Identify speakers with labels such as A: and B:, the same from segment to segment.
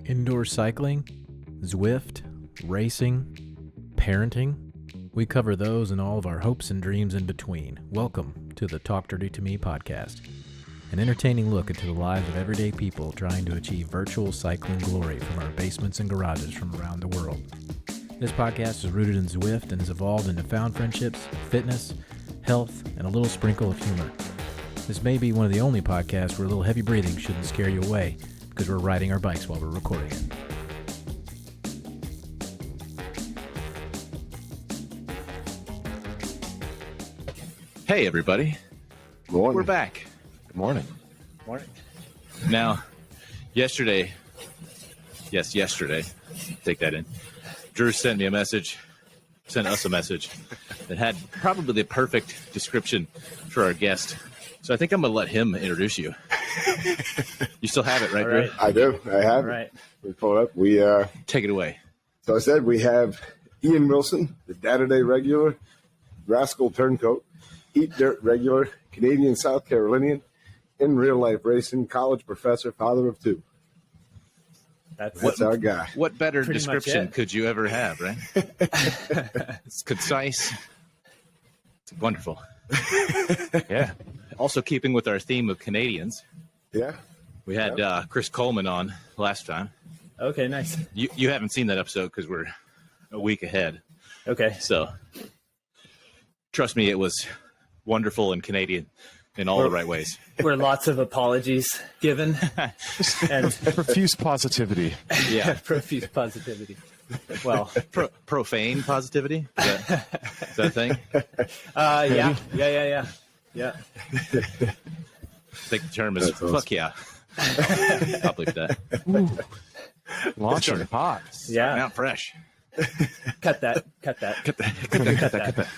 A: Indoor cycling, Zwift, racing, parenting. We cover those and all of our hopes and dreams in between. Welcome to the Talk Dirty to Me podcast, an entertaining look into the lives of everyday people trying to achieve virtual cycling glory from our basements and garages from around the world. This podcast is rooted in Zwift and has evolved into found friendships, fitness, health, and a little sprinkle of humor. This may be one of the only podcasts where a little heavy breathing shouldn't scare you away, because we're riding our bikes while we're recording it.
B: Hey, everybody.
C: Morning.
B: We're back.
C: Good morning.
D: Morning.
B: Now, yesterday, take that in. Drew sent us a message that had probably the perfect description for our guest. So I think I'm going to let him introduce you. You still have it, right, Drew?
D: Right.
C: I do. I have it.
D: Right.
C: We pull it up.
B: Take it away.
C: So I said we have Ian Wilson, the Data-Day regular, Rascal turncoat, Eat Dirt regular, Canadian South Carolinian, in real life racing, college professor, father of two. That's our guy.
B: What better
D: Pretty much
B: description
D: it.
B: could you ever have, right? It's concise. It's wonderful. Yeah. Also keeping with our theme of Canadians,
C: Yeah.
B: we had Chris Coleman on last time.
D: Okay, nice.
B: You haven't seen that episode because we're a week ahead.
D: Okay.
B: So trust me, it was wonderful and Canadian in all the right ways.
D: Were lots of apologies given and
E: Profuse positivity.
B: Yeah.
D: profuse positivity. Well,
B: Profane positivity? Is that a thing?
D: yeah.
B: I think the term is
C: That's awesome.
B: fuck yeah. I'll believe that.
E: Launching hot.
D: Yeah.
B: Out fresh.
D: Cut that.
B: Cut that.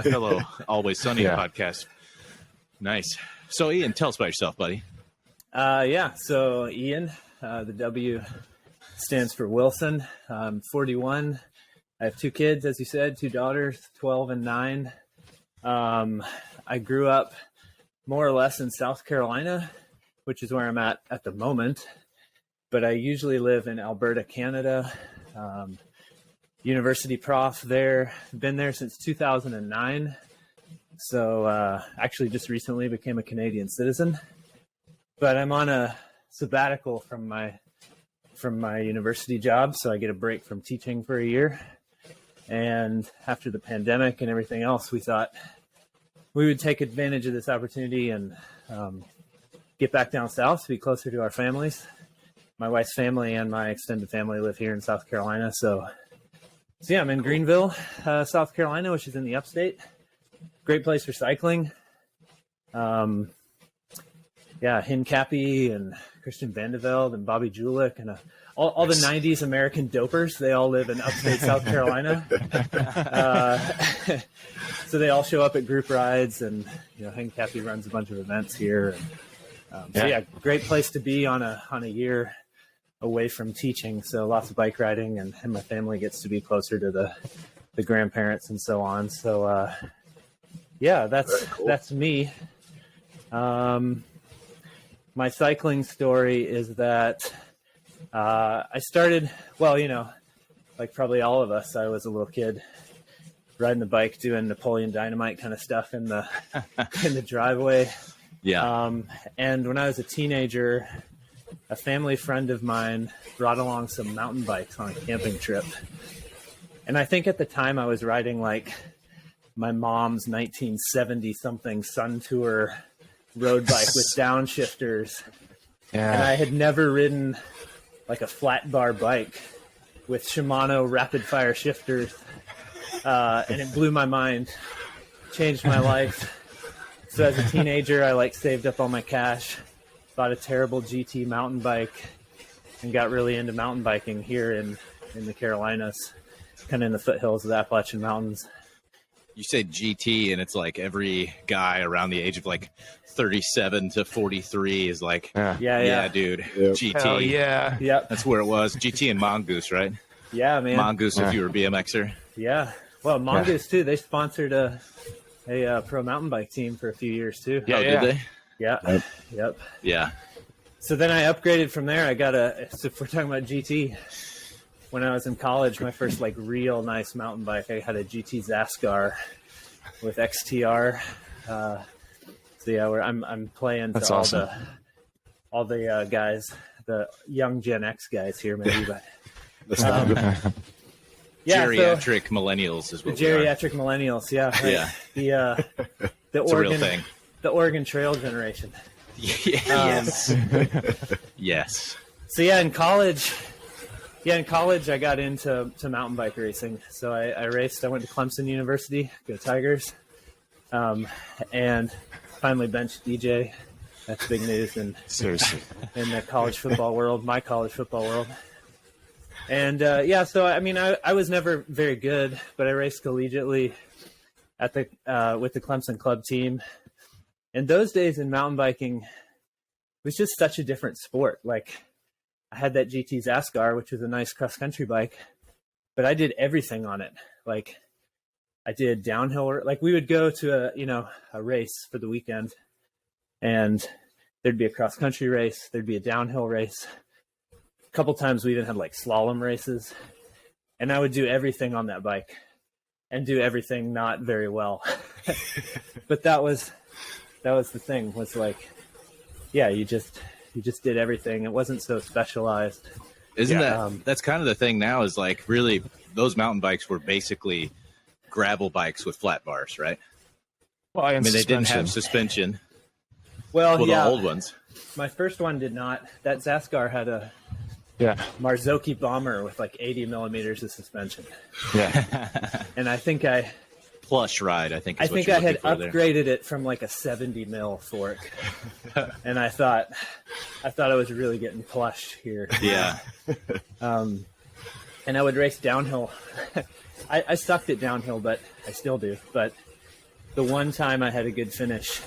B: Hello, Always Sunny
E: Yeah.
B: podcast. Nice. So, Ian, tell us about yourself, buddy.
D: Yeah. So Ian, the W stands for Wilson. I'm 41. I have two kids, as you said, two daughters, 12 and 9. I grew up more or less in South Carolina, which is where I'm at the moment. But I usually live in Alberta, Canada. University prof there. Been there since 2009. So actually just recently became a Canadian citizen. But I'm on a sabbatical from my university job, so I get a break from teaching for a year. And after the pandemic and everything else, we thought we would take advantage of this opportunity and get back down south to be closer to our families. My wife's family and my extended family live here in South Carolina. So yeah, I'm in Greenville, South Carolina, which is in the upstate. Great place for cycling. Hin Cappy and Christian Vandeveld and Bobby Julich and all the 90s American dopers. They all live in upstate South Carolina. So they all show up at group rides, and Hin Cappy runs a bunch of events here. And, great place to be on a year away from teaching. So lots of bike riding, and my family gets to be closer to the grandparents and so on. So that's me. My cycling story is that I started, like probably all of us, I was a little kid riding the bike, doing Napoleon Dynamite kind of stuff in the driveway.
B: Yeah.
D: And when I was a teenager, a family friend of mine brought along some mountain bikes on a camping trip. And I think at the time I was riding like my mom's 1970 something Sun Tour road bike with downshifters.
E: Yeah.
D: And I had never ridden like a flat bar bike with Shimano rapid fire shifters. And it blew my mind, changed my life. So as a teenager, I saved up all my cash, bought a terrible GT mountain bike, and got really into mountain biking here in the Carolinas, kind of in the foothills of the Appalachian Mountains.
B: You say GT, and it's like every guy around the age of like 37 to 43 is like,
D: Yeah.
B: Dude,
C: Yep.
B: GT.
E: Hell yeah.
D: Yep.
B: That's where it was. GT and Mongoose, right?
D: Yeah, man.
B: Mongoose if you were a BMXer.
D: Yeah. Well, Mongoose too. They sponsored a pro mountain bike team for a few years too.
E: Yeah,
B: Did they?
D: Yeah. Yep.
B: Yeah.
D: So then I upgraded from there. So if we're talking about GT, when I was in college, my first like real nice mountain bike, I had a GT Rascal with XTR. So yeah, I'm playing to
E: That's awesome.
D: all the guys, the young Gen X guys here, maybe, but yeah,
B: Geriatric millennials is what we are.
D: geriatric millennials. Yeah, right.
B: Yeah.
D: The
B: It's
D: Oregon
B: a real thing.
D: the Oregon Trail generation.
B: Yes. Yes.
D: So yeah, in college, I got into mountain bike racing. So I raced. I went to Clemson University, go Tigers, and finally benched DJ. That's big news
E: Seriously.
D: in the college football world, my college football world. And so I mean, I was never very good, but I raced collegiately at with the Clemson club team. And those days in mountain biking was just such a different sport. Like, I had that GT Rascal, which was a nice cross country bike, but I did everything on it. Like, I did downhill. Like, we would go to a race for the weekend, and there'd be a cross country race, there'd be a downhill race. A couple times we even had like slalom races, and I would do everything on that bike and do everything not very well. But that was the thing, was like, yeah, you just did everything. It wasn't so specialized.
B: Isn't that's kind of the thing now, is like, really those mountain bikes were basically gravel bikes with flat bars, right?
E: Well,
B: I mean, they didn't have suspension.
D: Well,
B: The old ones.
D: My first one did not. That Rascal had a Marzocchi bomber with like 80 millimeters of suspension.
E: Yeah.
D: And I think I
B: Plush ride, I think.
D: I had upgraded it from like a 70 mil fork, and I thought I was really getting plush here.
B: Yeah.
D: And I would race downhill. I sucked at downhill, but I still do. But the one time I had a good finish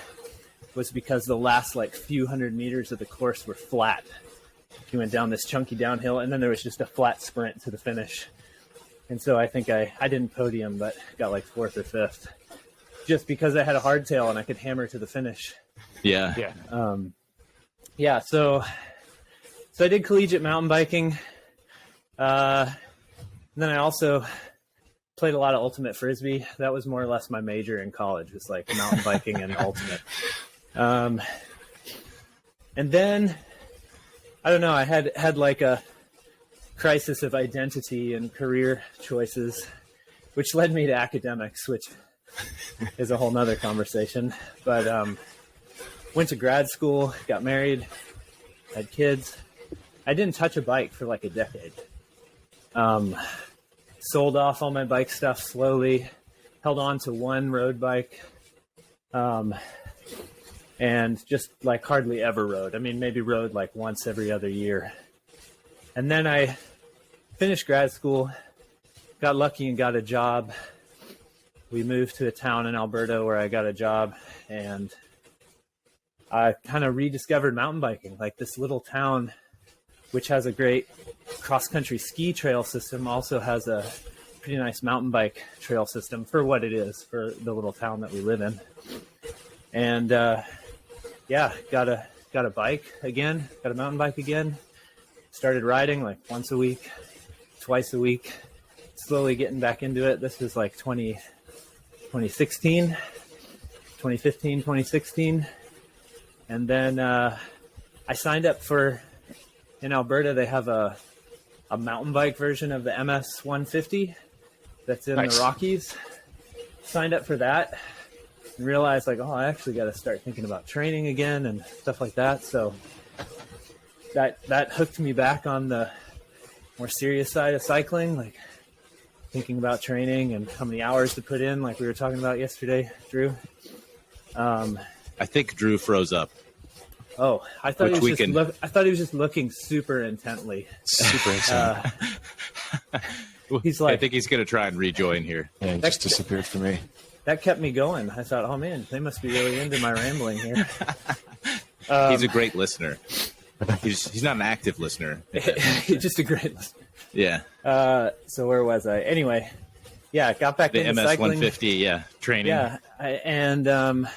D: was because the last like few hundred meters of the course were flat. You went down this chunky downhill, and then there was just a flat sprint to the finish. And so I think I didn't podium, but got like 4th or 5th, just because I had a hardtail and I could hammer to the finish.
B: Yeah.
D: Yeah. So I did collegiate mountain biking. And then I also played a lot of ultimate frisbee. That was more or less my major in college, was like mountain biking and ultimate. And then, I don't know, I had like a crisis of identity and career choices, which led me to academics, which is a whole nother conversation. But went to grad school, got married, had kids. I didn't touch a bike for like a decade. Sold off all my bike stuff slowly, held on to one road bike, and just like hardly ever rode. I mean, maybe rode like once every other year. And then I finished grad school, got lucky and got a job. We moved to a town in Alberta where I got a job, and I kind of rediscovered mountain biking. Like, this little town, which has a great cross-country ski trail system, also has a pretty nice mountain bike trail system for what it is, for the little town that we live in. And got a bike again, got a mountain bike again. Started riding like once a week, twice a week, slowly getting back into it. This was like 2016, 2015, 2016. And then I signed up in Alberta, they have a mountain bike version of the MS 150 that's in the Rockies. Signed up for that and realized like, I actually got to start thinking about training again and stuff like that. So that hooked me back on the more serious side of cycling, like thinking about training and how many hours to put in, like we were talking about yesterday, Drew.
B: I think Drew froze up.
D: Oh, I thought he was just looking super intently.
E: Super insane.
D: He's like,
B: I think he's going to try and rejoin here.
E: Yeah, he just disappeared for me.
D: That kept me going. I thought, oh man, they must be really into my rambling here.
B: He's a great listener. He's not an active listener.
D: He's just a great listener.
B: Yeah.
D: So where was I? Anyway, got back into
B: MS
D: cycling.
B: 150, training.
D: Yeah, and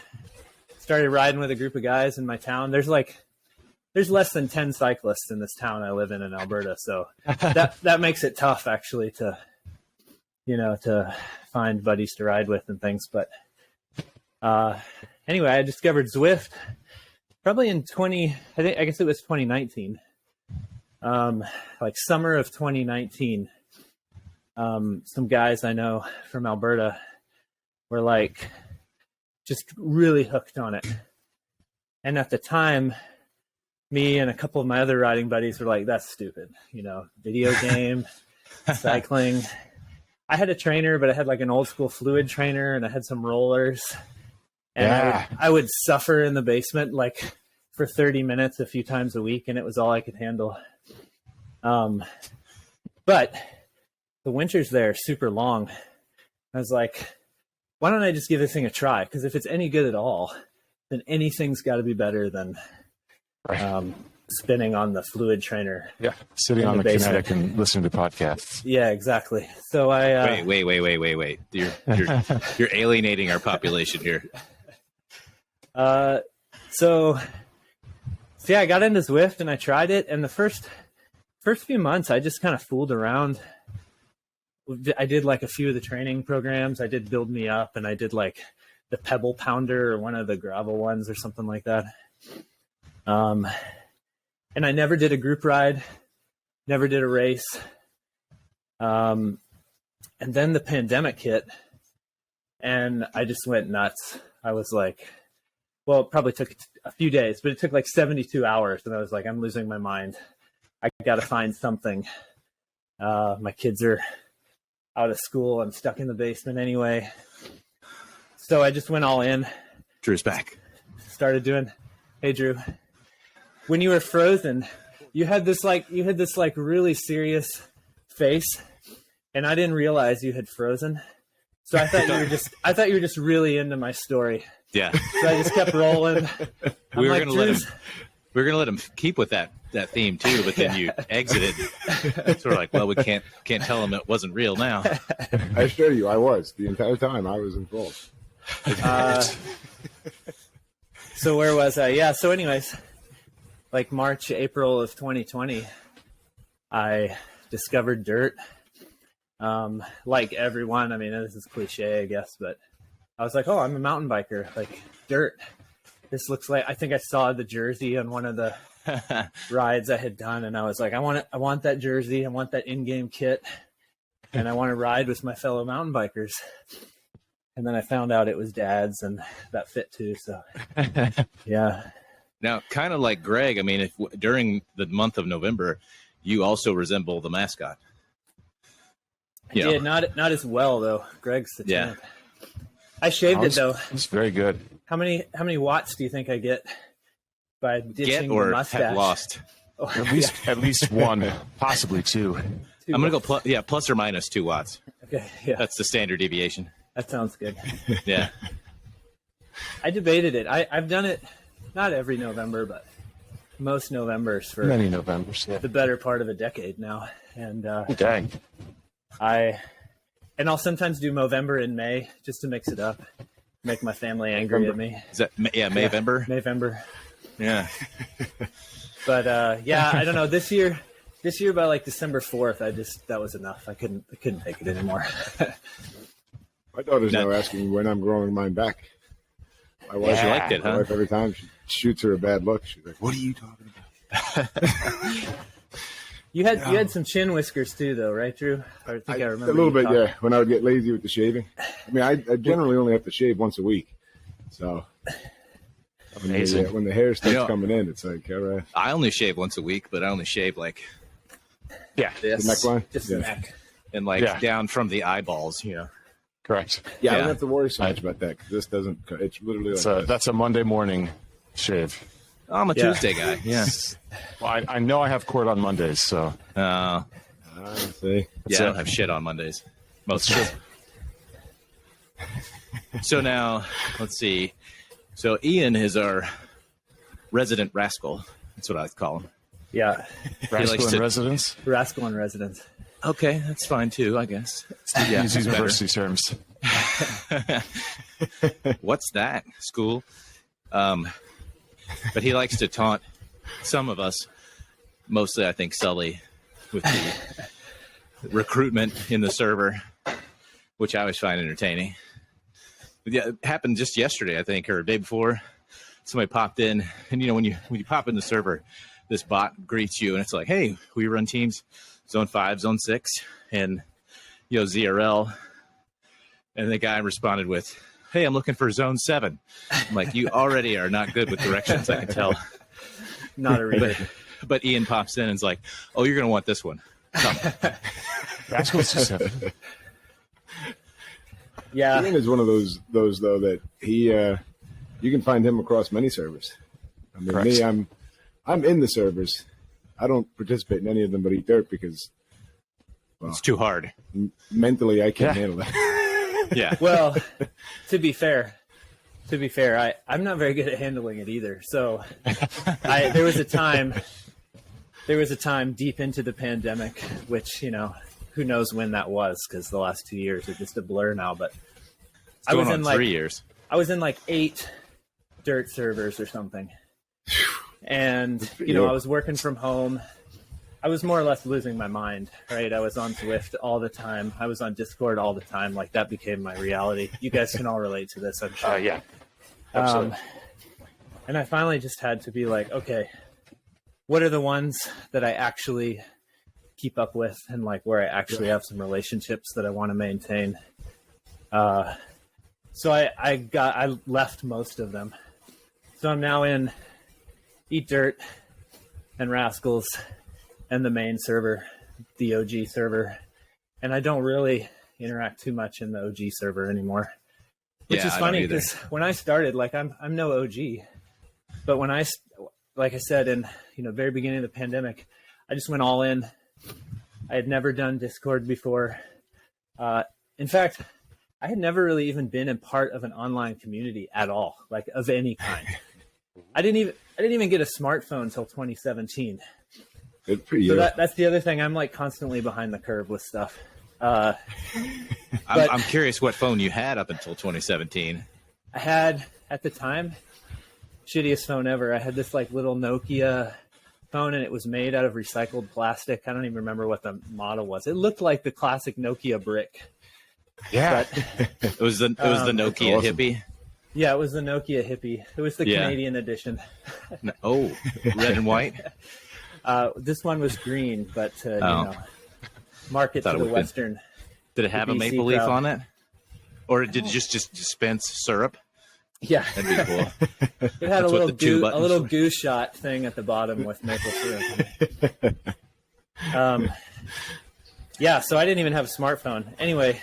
D: started riding with a group of guys in my town. There's like there's less than 10 cyclists in this town I live in Alberta. So that makes it tough actually to find buddies to ride with and things. But anyway, I discovered Zwift probably in I guess it was 2019. Like summer of 2019. Some guys I know from Alberta were like just really hooked on it. And at the time, me and a couple of my other riding buddies were like, that's stupid. Video game, cycling. I had a trainer, but I had like an old school fluid trainer and I had some rollers. And I would suffer in the basement like for 30 minutes a few times a week, and it was all I could handle. But the winters there are super long. I was like, why don't I just give this thing a try? Because if it's any good at all, then anything's got to be better than spinning on the fluid trainer.
E: Yeah, sitting on the kinetic and listening to podcasts.
D: Yeah, exactly. So I
B: wait. You're alienating our population here.
D: So yeah, I got into Zwift and I tried it, and the first few months I just kind of fooled around. I did like a few of the training programs. I did Build Me Up, and I did like the Pebble Pounder or one of the gravel ones or something like that. And I never did a group ride, never did a race. And then the pandemic hit, and I just went nuts. I was like, well, it probably took a few days, but it took like 72 hours. And I was like, I'm losing my mind. I got to find something. My kids are out of school. I'm stuck in the basement anyway. So I just went all in.
B: Drew's back.
D: Started doing, hey Drew, when you were frozen, you had this really serious face, and I didn't realize you had frozen. So I thought you were just really into my story.
B: Yeah.
D: So I just kept rolling.
B: We were gonna let him keep with that theme too, but then you exited. Sort of like, well, we can't tell him it wasn't real now.
C: I assure you, I was the entire time. I was involved.
D: So where was I? Yeah. So anyways, like March, April of 2020, I discovered dirt. Like everyone, I mean, this is cliche, I guess, but I was like, oh, I'm a mountain biker. Like dirt. This looks like, I think I saw the jersey on one of the rides I had done, and I was like, I want that jersey. I want that in-game kit, and I want to ride with my fellow mountain bikers. And then I found out it was Dad's, and that fit too. So, yeah.
B: Now, kind of like Greg, I mean, if during the month of November, you also resemble the mascot.
D: Yeah, not as well though. Greg's the champ. I shaved it though.
E: It's very good.
D: How many watts do you think I get by ditching the mustache?
B: Have lost?
D: Oh,
E: At least one, possibly two.
B: I'm gonna go plus or minus 2 watts.
D: Okay, yeah,
B: That's the standard deviation.
D: that sounds good.
B: Yeah.
D: I debated it. I've done it not every November, but most Novembers for
E: Many Novembers. Yeah.
D: the better part of a decade now. And
E: Dang.
D: I'll sometimes do Movember in May just to mix it up, make my family angry at me.
B: Is that Mayvember?
D: Mayvember.
B: Yeah.
D: But I don't know. This year by like December 4th, that was enough. I couldn't take it anymore.
C: My daughter's now asking when I'm growing mine back. My wife,
B: She liked it,
C: my
B: huh?
C: wife, every time she shoots her a bad look, she's like, "What are you talking about?"
D: You had some chin whiskers too, though, right, Drew? I think I remember
C: a little
D: you
C: bit,
D: talking.
C: yeah. When I would get lazy with the shaving, I mean, I generally only have to shave once a week. So
E: Amazing.
C: when the hair starts coming in, it's like, all right,
B: I only shave once a week, but I only shave like
E: Yeah.
C: the
B: this
C: neckline.
D: Just
C: yeah.
D: the neck.
B: and like
E: Yeah.
B: down from the eyeballs,
E: Correct.
C: Yeah, I
B: Yeah.
C: don't have to worry so much about that because this doesn't. It's literally like this.
E: That's a Monday morning shave.
B: I'm a
D: Yeah.
B: Tuesday guy. Yeah.
E: Well, I know I have court on Mondays, so
C: I see.
B: Yeah, I don't
E: it.
B: have shit on Mondays. Most days. So now, let's see. So Ian is our resident rascal. That's what I call him.
D: Yeah,
E: Rascal
B: likes
E: in
B: to-
E: residence.
D: rascal in residence.
B: Okay, that's fine too, I guess. Yeah,
E: Use
B: it's better.
E: university terms.
B: What's that? School? But he likes to taunt some of us, mostly I think Sully, with the recruitment in the server, which I always find entertaining. But yeah, it happened just yesterday, I think, or the day before. Somebody popped in, and when you pop in the server, this bot greets you, and it's like, "Hey, we run teams, Zone 5, Zone 6, and ZRL." And the guy responded with, "Hey, I'm looking for Zone 7." I'm like, "You already are not good with directions, I can tell."
D: Not a reader.
B: But Ian pops in and is like, "Oh, you're going to want this one. Come."
E: Rascal 7.
D: Yeah.
C: Ian is one of those though that he you can find him across many servers. I mean,
B: Correct.
C: me, I'm in the servers. I don't participate in any of them but eat dirt because
B: It's too hard.
C: mentally I can't handle that.
B: Yeah.
D: Well, to be fair, I'm not very good at handling it either. So there was a time deep into the pandemic, which, who knows when that was, because the last 2 years are just a blur now. But
B: It's going on 3 years.
D: I was in like 8 dirt servers or something. And, I was working from home. I was more or less losing my mind, right? I was on Zwift all the time. I was on Discord all the time. Like, that became my reality. You guys can all relate to this, I'm sure.
E: Yeah. Absolutely.
D: And I finally just had to be like, okay, what are the ones that I actually keep up with and like where I actually have some relationships that I want to maintain? So I left most of them. So I'm now in Eat Dirt and Rascals and the main server, the OG server. And I don't really interact too much in the OG server anymore. Which is funny because when I started, like I'm no OG, but when like I said, in very beginning of the pandemic, I just went all in. I had never done Discord before. In fact, I had never really even been a part of an online community at all, like of any kind. I didn't even get a smartphone until 2017.
C: Good for you.
D: So that's the other thing. I'm like constantly behind the curve with stuff.
B: I'm curious what phone you had up until 2017.
D: I had, at the time, shittiest phone ever. I had this like little Nokia phone, and it was made out of recycled plastic. I don't even remember what the model was. It looked like the classic Nokia brick.
E: Yeah.
D: But,
B: It was the Nokia
C: awesome.
B: Hippie.
D: yeah, it was the Nokia Hippie. It was the Canadian edition.
B: Oh, red and white.
D: This one was green, but market
B: Thought
D: to
B: it
D: the
B: would've been-
D: Western.
B: Did it have a
D: BC
B: maple leaf
D: crowd.
B: on it, or did it just dispense syrup?
D: Yeah,
B: That'd be cool.
D: it had a
B: what
D: little
B: the two buttons were.
D: goo shot thing at the bottom with maple syrup. Yeah, so I didn't even have a smartphone. Anyway,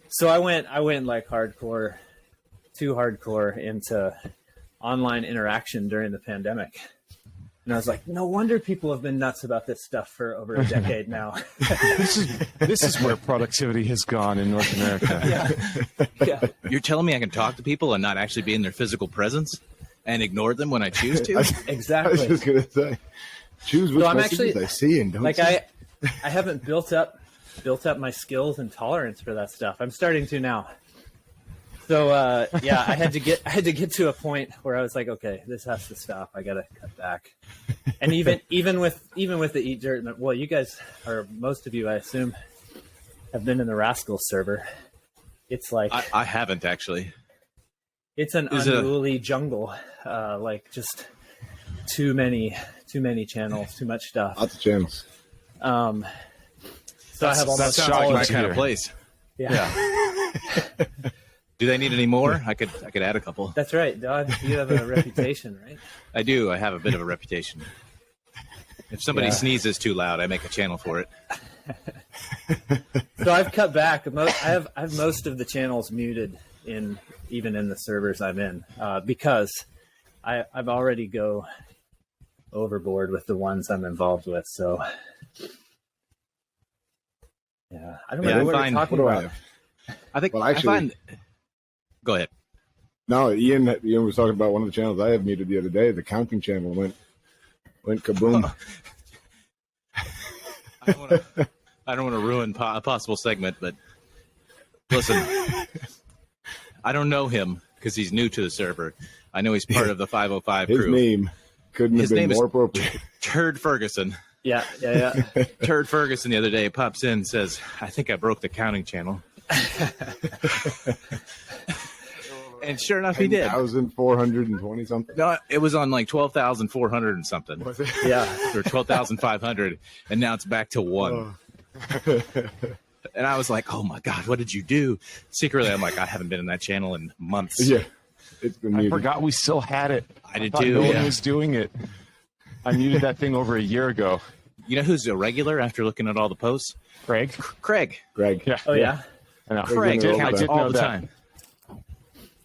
D: so I went like too hardcore into online interaction during the pandemic. And I was like, no wonder people have been nuts about this stuff for over a decade now.
E: This is where productivity has gone in North America.
D: Yeah.
B: You're telling me I can talk to people and not actually be in their physical presence and ignore them when I choose to?
C: I was
D: Exactly.
C: just gonna say, choose which
D: So I'm
C: messages
D: actually-
C: I see and don't
D: Like
C: see.
D: I haven't built up my skills and tolerance for that stuff. I'm starting to now. So yeah, I had to get to a point where I was like, okay, this has to stop. I gotta cut back. And even with the Eat Dirt, well, you guys, or most of you, I assume, have been in the Rascal server. It's like
B: I haven't actually.
D: it's an
B: Is it a-
D: unruly jungle. Like just too many channels, too much stuff.
C: Lots of channels.
D: So I have
B: That
D: almost
B: sounds
D: all
B: like
D: of
B: my
D: it.
B: kind of place.
D: Yeah.
B: Do they need any more? I could add a couple.
D: That's right, Doug. You have a reputation, right?
B: I do. I have a bit of a reputation. If somebody
D: Yeah.
B: sneezes too loud, I make a channel for it.
D: So I've cut back. I have most of the channels muted even in the servers I'm in because I've already go overboard with the ones I'm involved with. So yeah, I don't
B: Yeah,
D: know
B: I
D: what we're
B: find-
D: talking
C: What do I
D: about.
C: have?
B: I think.
C: Well,
B: I
C: actually-
B: find. Go ahead.
C: No, Ian was talking about one of the channels I have muted the other day. The counting channel went kaboom.
B: I don't want to ruin a possible segment, but listen, I don't know him because he's new to the server. I know he's part of the 505
C: His
B: crew.
C: meme Couldn't
B: His
C: have been
B: name is
C: more appropriate.
B: Turd Ferguson.
D: Yeah.
B: Turd Ferguson the other day pops in and says, I think I broke the counting channel. And sure enough, he did.
C: 10,420 something.
B: No, it was on like 12,400 and something.
C: Was it?
D: Yeah.
B: Or 12,500. And now it's back to 1. And I was like, oh my God, what did you do? Secretly, I'm like, I haven't been in that channel in months.
C: Yeah. It's been
E: I
C: muted.
E: forgot we still had it.
B: I did
E: thought
B: too.
E: No
B: Yeah.
E: one was doing it. I muted that thing over a year ago.
B: You know who's a regular after looking at all the posts?
E: Craig?
B: Craig.
C: Greg.
E: Yeah.
D: Oh yeah.
E: I know.
B: Craig
C: in there
B: counts
E: did
B: all
E: know
B: the
E: that.
B: time.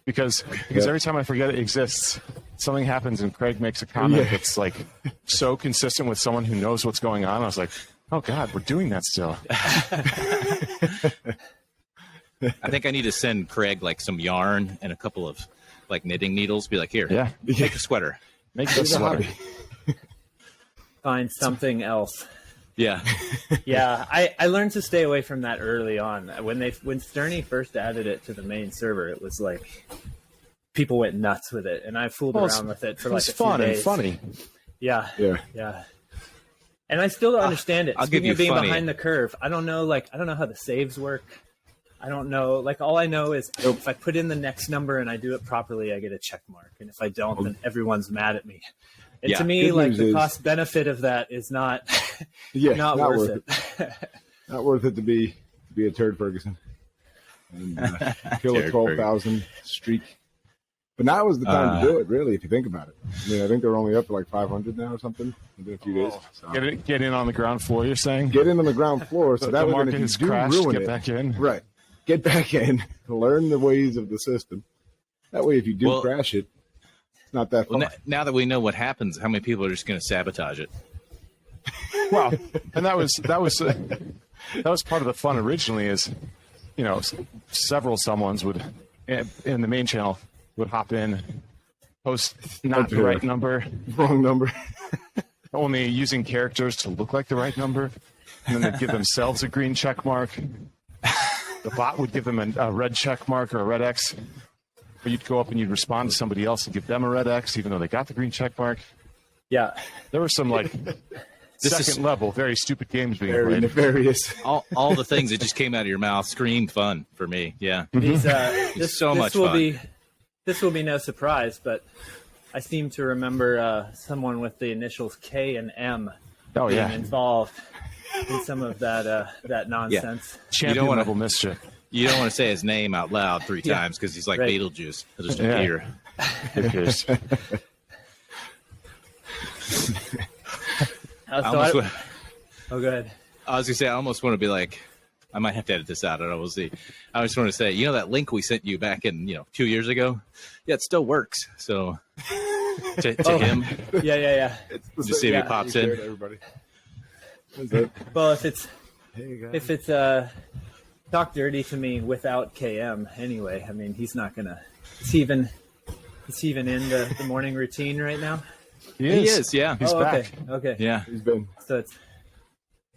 E: Because
C: Yeah.
E: every time I forget it exists, something happens and Craig makes a comment
C: Yeah.
E: that's like so consistent with someone who knows what's going on. I was like, oh God, we're doing that still.
B: I think I need to send Craig like some yarn and a couple of like knitting needles. Be like, here,
E: Yeah.
B: make a sweater.
E: Make this
C: It's a
E: sweater.
C: hobby.
D: Find something else.
B: Yeah.
D: Yeah, I learned to stay away from that early on. When Sterney first added it to the main server, it was like people went nuts with it, and I fooled
E: Well,
D: around with it for
E: It
D: like
E: was
D: a few
E: fun and
D: days.
E: funny.
D: Yeah,
C: Yeah.
D: yeah. And I still don't understand it.
B: I'll give
D: Speaking
B: you
D: of being
B: funny.
D: behind the curve, I don't know how the saves work. I don't know. Like all I know is if I put in the next number and I do it properly, I get a check mark, and if I don't, then everyone's mad at me. And
B: Yeah.
D: to me,
C: Good
D: like
C: news
D: the
C: is-
D: cost benefit of that is not
C: Yeah.
D: not worth it.
C: Not worth it to be a Turd Ferguson. And kill a
B: Turd
C: 12,000 streak. But now is the time to do it, really, if you think about it. I mean, I think they're only up to like 500 now or something within a few days. So.
E: Get in on the ground floor, you're saying?
C: Get in on the ground floor so
E: The
C: that way
E: market
C: if you
E: has
C: do
E: crashed,
C: ruin
E: get
C: it,
E: back in.
C: right, get back in, learn the ways of the system. That way, if you do
B: Well-
C: crash it, it's not that far.
B: Well, now that we know what happens, how many people are just going to sabotage it?
E: Wow. And that was part of the fun originally is, several someones would, in the main channel, would hop in, post not the right number,
C: Wrong number.
E: only using characters to look like the right number, and then they'd give themselves a green check mark. The bot would give them a red check mark or a red X. Or you'd go up and you'd respond to somebody else and give them a red X, even though they got the green check mark.
D: Yeah.
E: There were some
B: This is-
E: second level, very stupid games being
C: Very
E: played.
C: nefarious.
B: All the things that just came out of your mouth scream fun for me. Yeah.
D: These, this,
B: so
D: this
B: much
D: will
B: fun.
D: This will be no surprise, but I seem to remember someone with the initials K and M
E: Oh
D: being
E: yeah,
D: involved in some of that nonsense.
E: champion
B: wanna-
E: level mischief.
B: You don't want to say his name out loud 3
D: Yeah.
B: times because he's like
D: Right.
B: Beetlejuice. He'll just
E: Yeah.
B: appear.
E: Who cares?
D: Oh, go ahead.
B: I was gonna say I almost want to be like, I might have to edit this out. I don't know. We'll see. I just want to say, that link we sent you back in 2 years ago, yeah, it still works. So to him,
D: Yeah.
B: just see if
D: Yeah,
B: he pops
C: You
B: in.
C: shared everybody. That's it.
D: Well,
C: Hey, guys.
D: if it's talk dirty to me without KM anyway, I mean, he's not gonna. Is he even in the morning routine right now?
B: He is, yeah.
E: He's back.
D: Okay.
B: Yeah.
C: He's been
D: So it's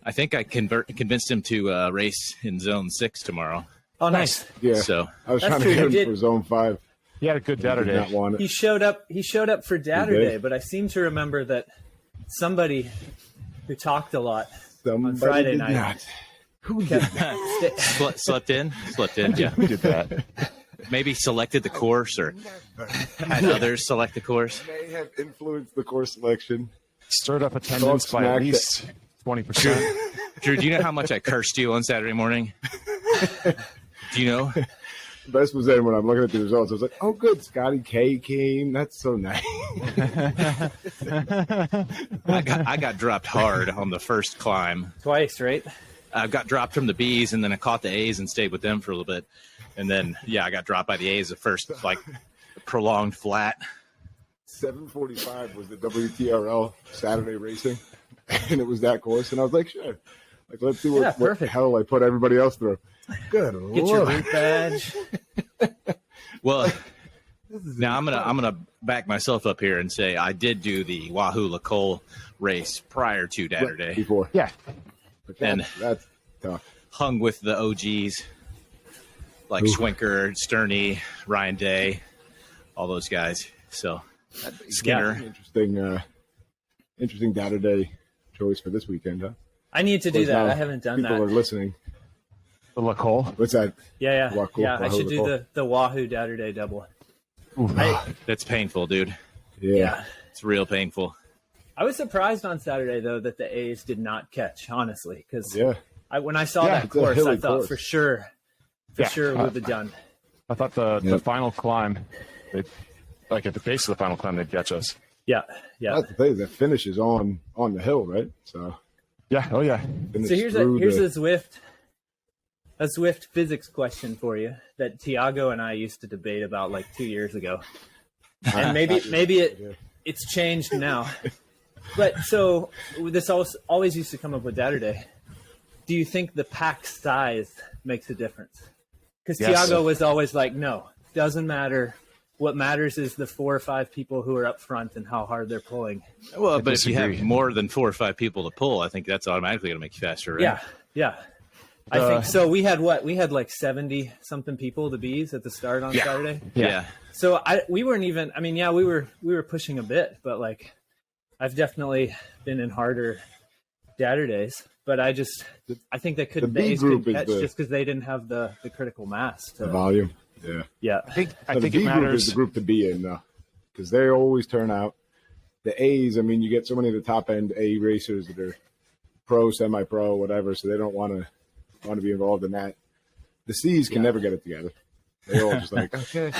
B: I think I convinced him to race in Zone 6 tomorrow.
D: nice.
C: yeah.
B: So
C: I was
D: That's
C: trying to
D: true,
C: get
D: he
C: him
D: did.
C: for Zone 5.
E: He had a good
C: He did
E: Saturday.
C: not want
D: He
C: it.
D: showed up. He showed up for Data
C: He did.
D: Day, but I seem to remember that somebody who talked a lot
C: Somebody
D: Friday
C: did
D: night.
C: not. Who did
D: kept,
C: that?
B: slept in, yeah.
E: Who did that?
B: Maybe selected the course or had others select the course.
C: May have influenced the course selection.
E: Stirred up attendance by at
C: smacked
E: least 20%.
B: Drew, do you know how much I cursed you on Saturday morning? Do you know?
C: Best was then when I'm looking at the results. I was like, oh, good. Scotty K came. That's so nice.
B: I got dropped hard on the first climb.
D: twice, right?
B: I got dropped from the B's, and then I caught the A's and stayed with them for a little bit. And then, I got dropped by the A's the first, prolonged flat.
C: 7:45 was the WTRL Saturday racing, and it was that course. And I was like, sure. Let's see what
D: perfect.
C: hell I put everybody else through. Good
D: Get your
C: Lord.
D: root badge.
B: Well, now I'm gonna back myself up here and say I did do the Wahoo Lacole race prior to Saturday.
C: Before.
E: Yeah.
C: But
B: And-
C: that's tough.
B: Hung with the OGs like
C: Ooh.
B: Schwenker, Sterney, Ryan Day, all those guys. So Skinner.
C: Interesting interesting data day choice for this weekend, huh?
D: I need to do
C: Because
D: that.
C: now
D: I haven't done
C: people
D: that.
C: are listening.
E: The Lacole.
C: What's that?
D: Yeah.
C: Wahoo
D: I should do
C: Lacole.
D: the Wahoo Saturday double.
B: That's painful, dude.
D: Yeah.
B: It's real painful.
D: I was surprised on Saturday though that the A's did not catch, honestly, because
C: Yeah.
D: when I saw
E: Yeah,
D: that
C: it's a
D: course, I
C: hilly
D: thought
C: course.
D: for sure it would be done.
E: I thought the
C: Yep.
E: final climb, like at the base of the final climb, they'd catch us.
D: Yeah.
C: That's the thing. The finish is on the hill, right? So
E: Yeah. Oh yeah.
C: finish
D: So here's
C: through
D: a Zwift physics question for you that Tiago and I used to debate about like 2 years ago, and maybe it's changed now. But so this always used to come up with Saturday. Do you think the pack size makes a difference? Because
E: Yes.
D: Tiago was always like, no, doesn't matter. What matters is the 4 or 5 people who are up front and how hard they're pulling.
B: Well, but if you
E: disagree.
B: have more than 4 or 5 people to pull, I think that's automatically going to make you faster, right?
D: Yeah. I think so. We had like 70 something people, the bees, at the start on Saturday.
B: Yeah.
D: So we weren't even. I mean, yeah, we were pushing a bit, but like, I've definitely been in harder Saturdays. But I think they
C: the
D: couldn't.
C: B
D: The A's
C: group
D: couldn't
C: is
D: catch
C: the-
D: just because they didn't have the critical mass.
C: the volume. Yeah.
D: Yeah.
E: I think
C: So the
E: it
C: B group
E: matters.
C: is the group to be in, though, because they always turn out. The A's, I mean, you get so many of the top end A racers that are pro, semi-pro, whatever, so they don't want to be involved in that. The C's can never get it together. They all just like, okay,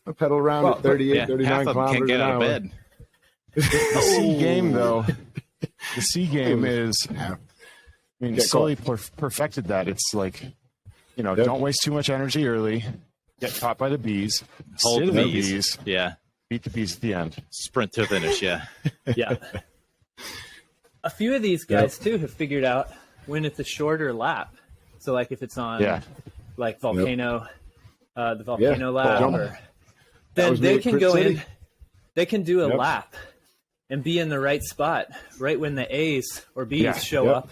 C: I'll pedal around at 38,
B: Yeah,
C: 39
B: half of them
C: kilometers
B: can't get
C: an
B: out of
C: hour.
B: bed.
E: The C game, though. The C game is.
C: Yeah.
E: I mean,
C: Get
E: slowly perfected that. It's like,
C: Yep.
E: don't waste too much energy early. Get caught by the bees.
B: Hold
E: sit
B: the
E: in
B: bees. Yeah.
E: Beat the bees at the end.
B: Sprint to finish, yeah.
D: Yeah. A few of these guys too have figured out when it's a shorter lap. So like if it's on like volcano, the volcano lap,
C: Jump.
D: or,
C: That
D: then
C: was me
D: they
C: at
D: can
C: Crit
D: go
C: City.
D: in. They can do a
C: Yep.
D: lap and be in the right spot right when the A's or B's show
C: Yep.
D: up.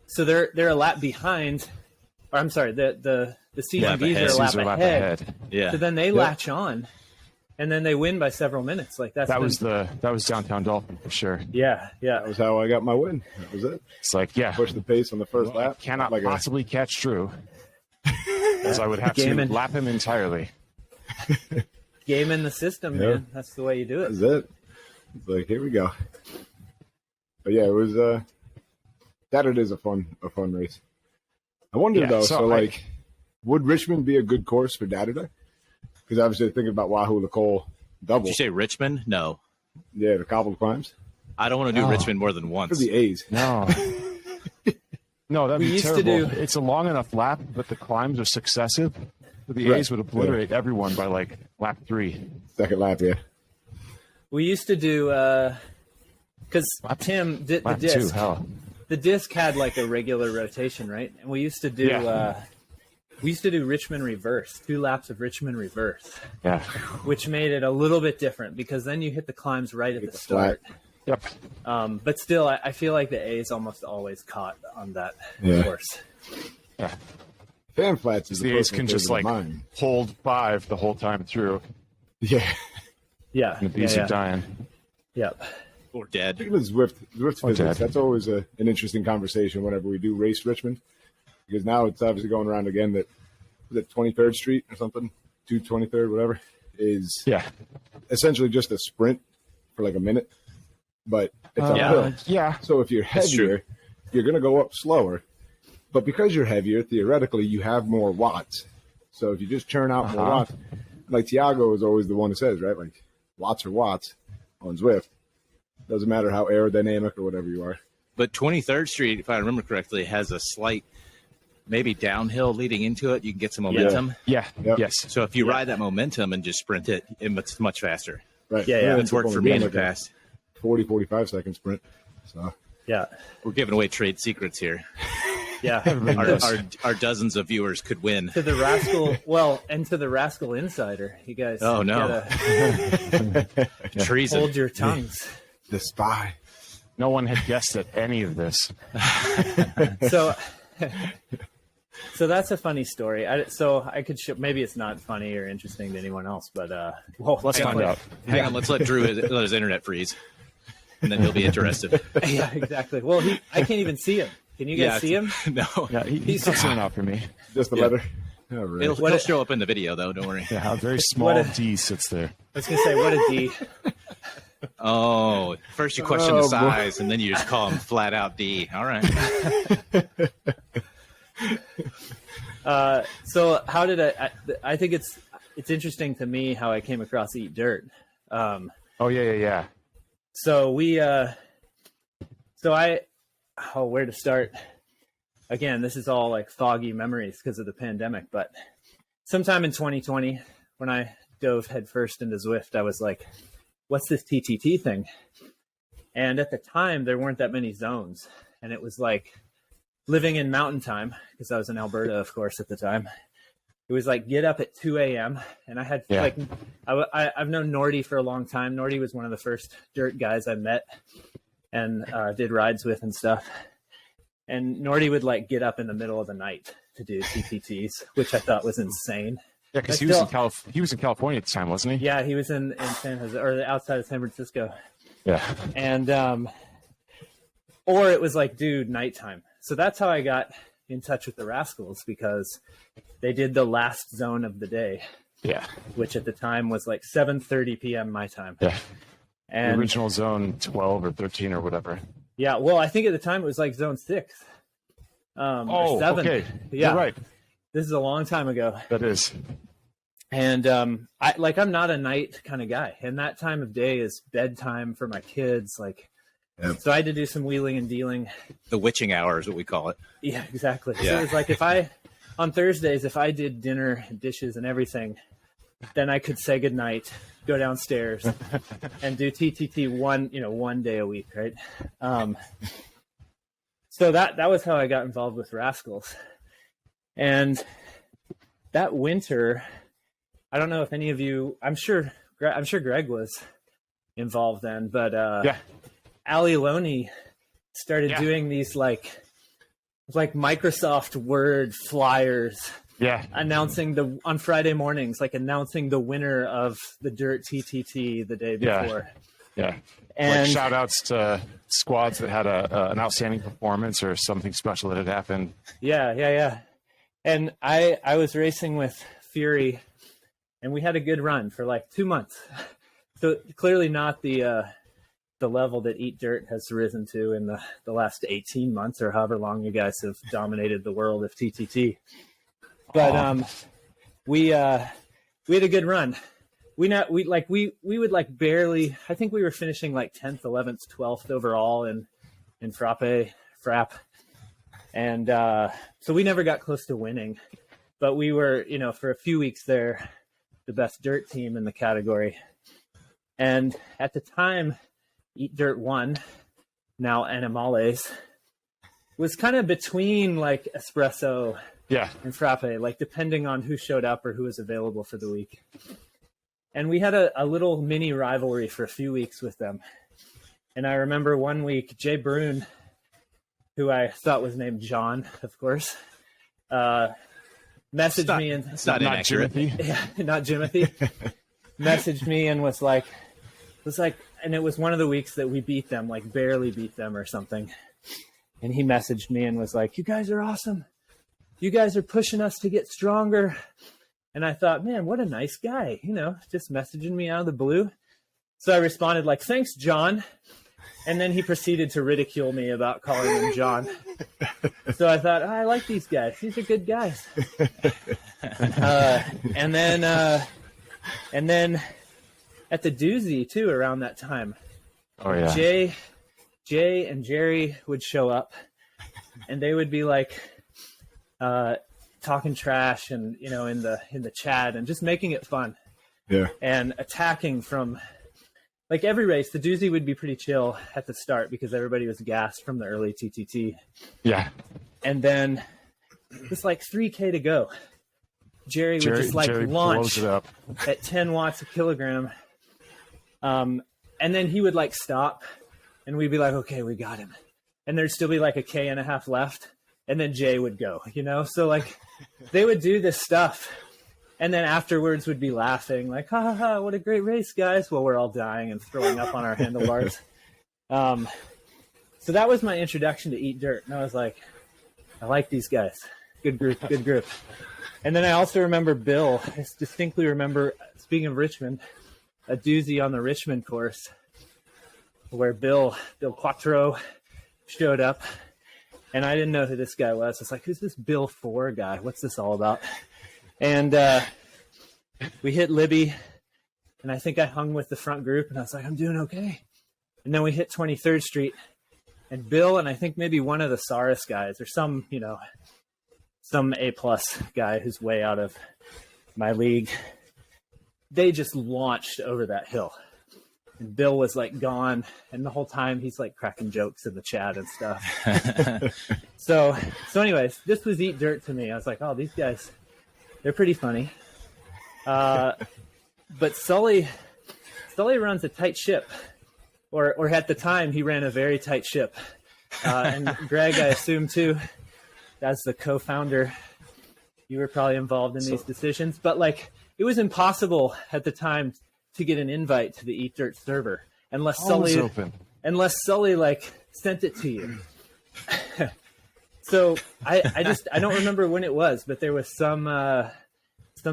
D: So they're a lap behind. Or I'm sorry, the C's and B's are a lap
E: C's are
D: ahead.
B: Yeah.
D: So then they latch on, and then they win by several minutes. Like
E: That was downtown Dolphin for sure.
D: yeah.
C: That was how I got my win. That was it.
E: It's like,
C: Push the pace on the first lap.
E: cannot
C: like
E: possibly catch Drew, as I would have to
D: Gaming.
E: lap him entirely.
D: Game in the system,
C: Yeah.
D: man. That's the way you do it.
C: That's it. It's like, here we go. But yeah, it was that is a fun race. I wonder
E: Yeah,
C: though,
E: so
C: would Richmond be a good course for Saturday? Because obviously thinking about Wahoo Lacole double.
B: Did you say Richmond? No.
C: Yeah, the cobbled climbs
B: I don't want to do
E: No.
B: Richmond more than
C: for
B: once.
C: the A's.
E: No. No, that'd
D: We
E: be
D: used to
E: terrible.
D: do-
E: It's a long enough lap, but the climbs are successive. But the
C: Right.
E: A's would obliterate everyone by like lap 3.
C: Second lap, yeah.
D: We used to do because Tim did the
E: Lap 2,
D: disc.
E: hell.
D: The disc had like a regular rotation, right? And we used to do Richmond reverse, 2 laps of Richmond reverse,
E: Yeah.
D: which made it a little bit different because then you hit the climbs right at the
C: the
D: start.
E: Yep.
D: But still, I feel like the A's almost always caught on that
C: Yeah.
D: course.
E: Yeah.
C: Fan flats is
E: The
C: the
E: A's can just like
C: mine.
E: hold 5 the whole time through.
C: Yeah.
D: Yeah,
E: And the bees
D: yeah.
E: are dying.
D: Yep.
B: Or dead.
C: Speaking of Zwift physics,
E: Dad.
C: that's always an interesting conversation whenever we do race Richmond, because now it's obviously going around again that 23rd Street or something, 223rd, whatever, is
E: Yeah.
C: essentially just a sprint for like a minute, but it's uphill.
E: Yeah.
C: So if you're
B: That's true.
C: heavier, you're going to go up slower. But because you're heavier, theoretically, you have more watts. So if you just churn out more watts, like Tiago is always the one who says, right? Like watts are watts on Zwift. Doesn't matter how aerodynamic or whatever you are.
B: But 23rd Street, if I remember correctly, has a slight maybe downhill leading into it. You can get some momentum.
E: Yeah.
C: Yep.
E: Yes.
B: So if you ride that momentum and just sprint it, it's much faster.
C: Right.
D: Yeah, yeah.
B: It's worked for me in the past.
C: 40-45 second sprint. So
D: Yeah.
B: We're giving away trade secrets here.
D: Yeah.
B: Our dozens of viewers could win.
D: To the Rascal, well, and to the Rascal Insider, you guys.
B: Oh, no.
D: gotta
B: Treason.
D: hold your tongues.
C: the spy.
E: No one had guessed at any of this.
D: So, so that's a funny story. So I could show, maybe it's not funny or interesting to anyone else, but well,
E: Let's find out.
B: Hang on, let's let Drew let his internet freeze. and then he'll be interested.
D: Yeah, exactly. Well, I can't even see him. Can you guys see him?
B: No.
E: Yeah, he's not sitting out for me.
C: Just the letter. All right.
B: He'll show up in the video, though. Don't worry.
E: Yeah, a very small D sits there.
D: I was going to say, what a D.
B: Oh, first you question the size, and then you just call him flat out D. All right.
D: So how did I think it's interesting to me how I came across Eat Dirt.
E: Yeah.
D: So where to start? Again, this is all like foggy memories because of the pandemic, but sometime in 2020, when I dove headfirst into Zwift, I was like, what's this TTT thing? And at the time, there weren't that many zones. And it was like living in mountain time, because I was in Alberta, of course, at the time. It was like get up at 2 a.m. And I had I've known Nordy for a long time. Nordy was one of the first dirt guys I met and did rides with and stuff. And Nordy would like get up in the middle of the night to do TTTs, which I thought was insane.
E: Yeah, because he was in California at the time, wasn't he?
D: Yeah, he was in San Jose, or outside of San Francisco.
E: Yeah.
D: And or it was like, dude, nighttime. So that's how I got in touch with the Rascals, because they did the last zone of the day.
E: Yeah.
D: Which at the time was like 7:30 p.m. my time.
E: Yeah.
D: And
E: the original zone 12 or 13 or whatever.
D: Yeah, well, I think at the time it was like zone 6. Or 7.
E: Okay.
D: Yeah.
E: You're right.
D: This is a long time ago.
E: That is.
D: And I'm not a night kind of guy. And that time of day is bedtime for my kids. So I had to do some wheeling and dealing.
B: The witching hour is what we call it.
D: Yeah, exactly.
B: Yeah.
D: So it was like on Thursdays, if I did dinner, dishes, and everything, then I could say goodnight, go downstairs, and do TTT one day a week, right? So that was how I got involved with Rascals. And that winter, I don't know if any of you, I'm sure Greg was involved then, but
E: yeah.
D: Ali Loney started doing these like Microsoft Word flyers.
E: Yeah.
D: Announcing on Friday mornings, announcing the winner of the Dirt TTT the day before.
E: Yeah.
D: And
E: shout outs to squads that had an outstanding performance or something special that had happened.
D: Yeah. And I was racing with Fury, and we had a good run for like 2 months. So clearly not the level that Eat Dirt has risen to in the last 18 months or however long you guys have dominated the world of TTT. But we had a good run. We would barely. I think we were finishing 10th, 11th, 12th overall in Frap, and so we never got close to winning. But we were, for a few weeks there, the best dirt team in the category. And at the time, Eat Dirt 1, now Animales, was kind of between Espresso.
E: Yeah.
D: And Frappe, depending on who showed up or who was available for the week. And we had a little mini rivalry for a few weeks with them. And I remember one week, Jay Brune, who I thought was named John, of course, messaged me and
B: it's not inaccurate.
E: Jimothy.
D: Yeah, not Jimothy. Messaged me and was like, and it was one of the weeks that we beat them, barely beat them or something. And he messaged me and was like, "You guys are awesome. You guys are pushing us to get stronger." And I thought, man, what a nice guy, just messaging me out of the blue. So I responded "Thanks, John." And then he proceeded to ridicule me about calling him John. So I thought, I like these guys. These are good guys. And then at the doozy too, around that time,
E: Oh yeah.
D: Jay and Jerry would show up, and they would be talking trash and in the chat and just making it fun.
C: Yeah.
D: And attacking from every race. The doozy would be pretty chill at the start because everybody was gassed from the early TTT.
E: Yeah.
D: And then just 3K to go. Jerry would just
E: Jerry
D: launch
E: blows it up
D: at 10 watts a kilogram. And then he would stop, and we'd be okay, we got him. And there'd still be a K and a half left. And then Jay would go, So they would do this stuff. And then afterwards would be laughing ha ha ha, what a great race, guys. Well, we're all dying and throwing up on our handlebars. So that was my introduction to Eat Dirt. And I was like, I like these guys. Good group, good group. And then I also remember Bill. I distinctly remember, speaking of Richmond, a doozy on the Richmond course where Bill Quattro showed up. And I didn't know who this guy was. I was like, who's this Bill 4 guy? What's this all about? And we hit Libby, and I think I hung with the front group, and I was like, I'm doing okay. And then we hit 23rd Street, and Bill and I think maybe one of the Saris guys or some A-plus guy who's way out of my league, they just launched over that hill. And Bill was like gone, and the whole time he's like cracking jokes in the chat and stuff. So anyways, this was Eat Dirt to me. I was like, oh, these guys, they're pretty funny. But Sully runs a tight ship, or at the time he ran a very tight ship. And Greg, I assume too, as the co-founder, you were probably involved in these decisions. But like, it was impossible at the time to get an invite to the Eat Dirt server unless Sully like sent it to you. So I don't remember when it was, but there was some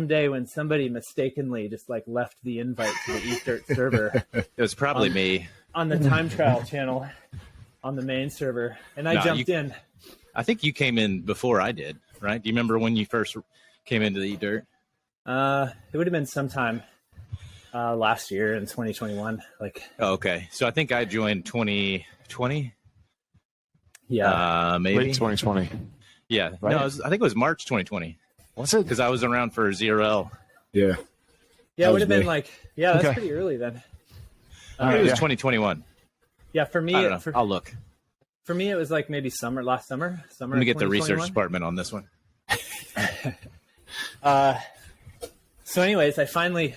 D: day when somebody mistakenly just like left the invite to the Eat Dirt server.
B: It was probably me
D: on the time trial channel on the main server, and I jumped in.
B: I think you came in before I did, right? Do you remember when you first came into the Eat Dirt?
D: It would have been sometime last year in 2021. Like,
B: oh, okay. So I think I joined 2020.
D: Yeah,
B: maybe
E: late 2020.
B: Yeah,
E: right?
B: No, I think it was March 2020.
E: Was it?
B: Because I was around for ZRL.
C: Yeah.
D: Yeah, it would have been
C: me.
D: like, yeah, that's pretty early then.
B: Maybe it was 2021.
D: Yeah, for me,
B: I don't know. I'll look.
D: For me, it was like maybe last summer.
B: Let me get the research department on this one.
D: So anyways, I finally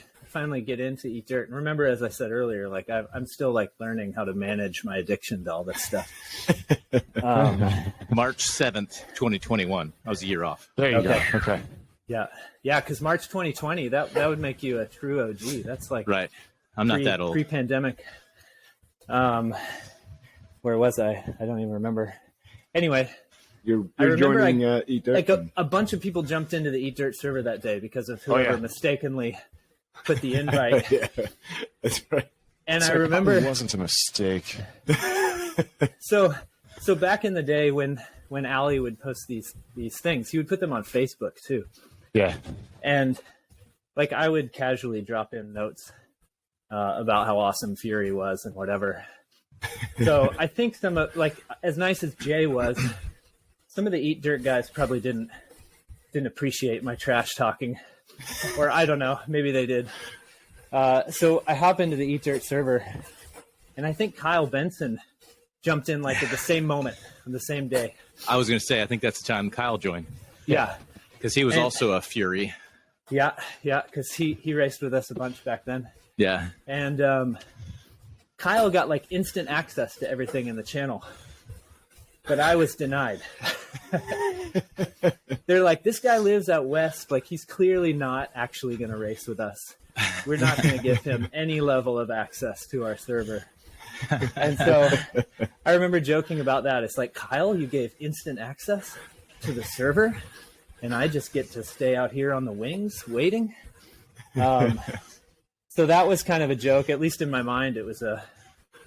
D: get into Eat Dirt. And remember, as I said earlier, like I'm still like learning how to manage my addiction to all this stuff.
B: March 7th, 2021. I was a year off.
E: There you go. Okay.
D: Yeah, because March 2020, that would make you a true OG. That's like
B: right. I'm not that old.
D: Pre-pandemic. Where was I? I don't even remember. Anyway,
C: You're joining Eat Dirt.
D: Like a bunch of people jumped into the Eat Dirt server that day because of whoever mistakenly put the invite.
C: Yeah, that's right.
D: And
E: So
D: I remember
E: it wasn't a mistake.
D: So back in the day when Allie would post these things, he would put them on Facebook too.
E: Yeah.
D: And like I would casually drop in notes about how awesome Fury was and whatever. So I think some of, like, as nice as Jay was, some of the Eat Dirt guys probably didn't appreciate my trash talking, or I don't know, maybe they did. So I hop into the Eat Dirt server, and I think Kyle Benson jumped in like at the same moment on the same day.
B: I was going to say, I think that's the time Kyle joined.
D: Yeah.
B: Because he was also a Fury.
D: Yeah, because he raced with us a bunch back then.
B: Yeah.
D: And Kyle got like instant access to everything in the channel, but I was denied. They're like, this guy lives out west. Like, he's clearly not actually going to race with us. We're not going to give him any level of access to our server. And so I remember joking about that. It's like, Kyle, you gave instant access to the server, and I just get to stay out here on the wings waiting. So that was kind of a joke. At least in my mind, it was a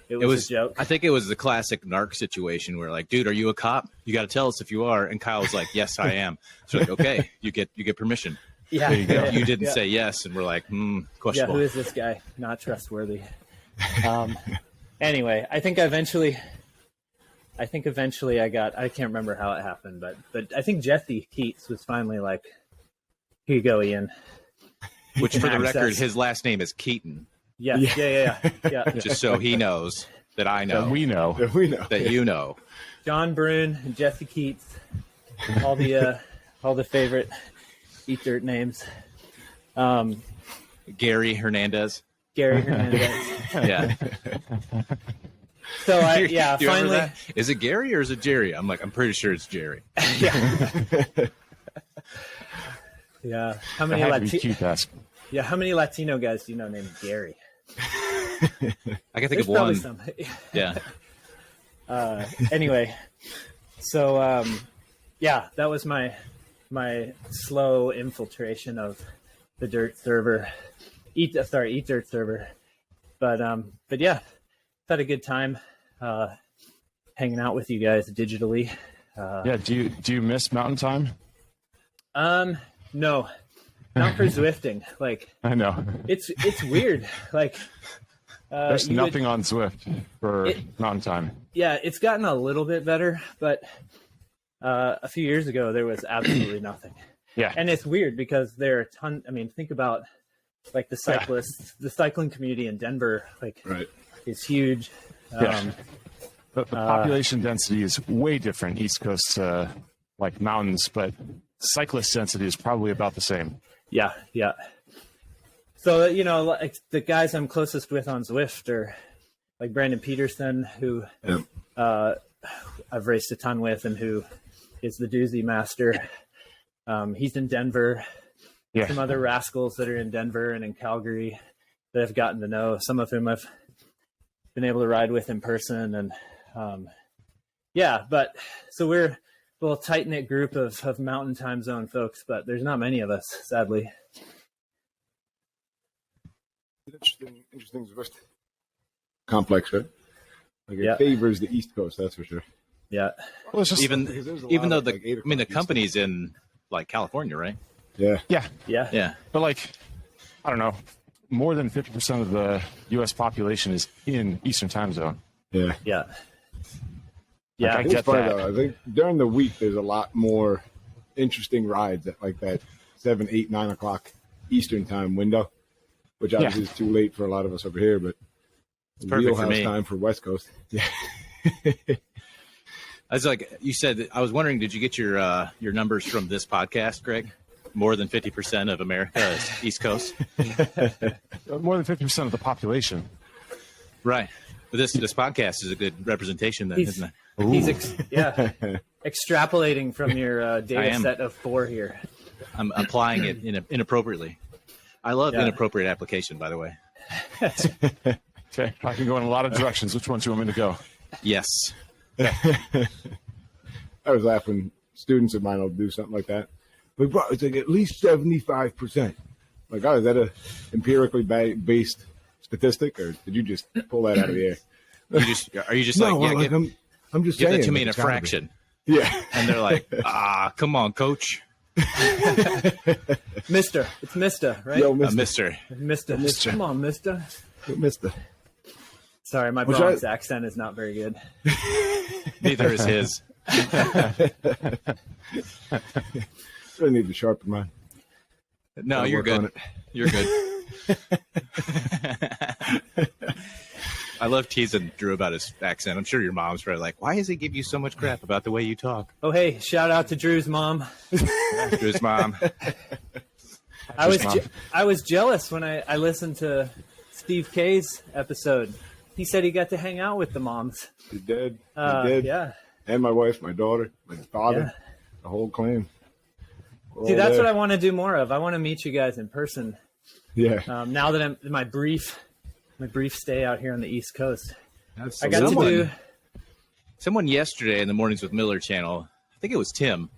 D: joke.
B: I think it was the classic narc situation where, like, dude, are you a cop? You got to tell us if you are. And Kyle's like, yes, I am. So like, okay, you get permission.
D: Yeah,
B: there you go. You didn't say yes, and we're like, questionable.
D: Yeah, who is this guy? Not trustworthy. Anyway, I think eventually I can't remember how it happened, but I think Jesse Keats was finally like, here you go, Ian.
B: Which, for the record, his last name is Keaton.
D: Yeah.
B: Just so he knows that I know.
E: That we know.
B: That you know.
D: John Brune and Jesse Keats, all the favorite Eat Dirt names.
B: Gary Hernandez.
D: Yeah. So finally.
B: Is it Gary or is it Jerry? I'm pretty sure it's Jerry.
D: Yeah. How
E: How many Latino guys
D: do you know named Gary?
B: I can think
D: There's
B: of
D: probably
B: one.
D: some.
B: Yeah.
D: Anyway, so yeah, that was my slow infiltration of the Dirt server. Eat Dirt server. But yeah, had a good time hanging out with you guys digitally.
E: Yeah. Do you miss Mountain Time?
D: No, not for Zwifting. Like,
E: I know.
D: it's weird. Like,
E: There's nothing on Zwift for Mountain Time.
D: Yeah, it's gotten a little bit better, but a few years ago there was absolutely nothing.
E: Yeah.
D: And it's weird because there are a ton. I mean, think about like the cyclists, the cycling community in Denver, like is huge.
E: Yeah. The population density is way different East Coast to like mountains, but cyclist density is probably about the same.
D: Yeah. So, you know, like the guys I'm closest with on Zwift are like Brandon Peterson, who I've raced a ton with and who is the doozy master. He's in Denver.
E: Yeah.
D: Some other rascals that are in Denver and in Calgary that I've gotten to know. Some of whom I've been able to ride with in person. And but so we're a little tight-knit group of mountain time zone folks, but there's not many of us, sadly.
C: Interesting Zwift complex, right? Like it favors the East Coast, that's for sure.
D: Yeah.
E: Well, it's just,
B: Even though the company's in like California, right?
E: yeah. But like, I don't know, more than 50% of the U.S. population is in Eastern Time Zone.
C: Yeah.
E: Like, I
C: It's
E: get
C: funny
E: that.
C: though. I think during the week there's a lot more interesting rides at like that 7, 8, 9 o'clock Eastern time window, which obviously is too late for a lot of us over here, but it's
B: perfect for
C: wheelhouse
B: me.
C: time for West Coast. Yeah.
B: I was like, you said, I was wondering, did you get your numbers from this podcast, Greg? More than 50% of America is East Coast.
E: More than 50% of the population.
B: Right. But this podcast is a good representation then, isn't it?
D: He's extrapolating from your
B: I
D: data
B: am.
D: set of 4 here.
B: I'm applying it inappropriately. I love inappropriate application, by the way.
E: Okay, I can go in a lot of directions. Which one do you want me to go?
B: Yes.
C: I was laughing. Students of mine will do something like that. Like, bro, it's like at least 75%. Like, oh, is that a empirically based statistic, or did you just pull that out of the air?
B: Are you just
C: No,
B: like,
C: I'm just
B: give
C: saying.
B: that to me in a
C: it's gotta be.
B: fraction?
C: Yeah.
B: And they're like, come on, coach.
D: Mister. It's Mister, right?
C: Yo,
B: Mister.
D: Mister. Come on, Mister.
C: Mister.
D: Sorry, my
C: Which
D: Bronx accent is not very good.
B: Neither is his.
C: I need to sharpen mine.
B: No,
C: Gotta
B: you're
C: work on
B: good.
C: it.
B: You're good. I love teasing Drew about his accent. I'm sure your mom's probably like, why does he give you so much crap about the way you talk?
D: Oh, hey, shout out to Drew's mom.
B: Drew's mom.
D: I was jealous when I listened to Steve K's episode. He said he got to hang out with the moms.
C: He did. He did.
D: Yeah.
C: And my wife, my daughter, my father, the whole clan.
D: See, that's what I want to do more of. I want to meet you guys in person.
C: Yeah.
D: Now that I'm in my brief stay out here on the East Coast,
C: Absolutely.
D: I got to do.
B: Someone yesterday in the Mornings with Miller channel, I think it was Tim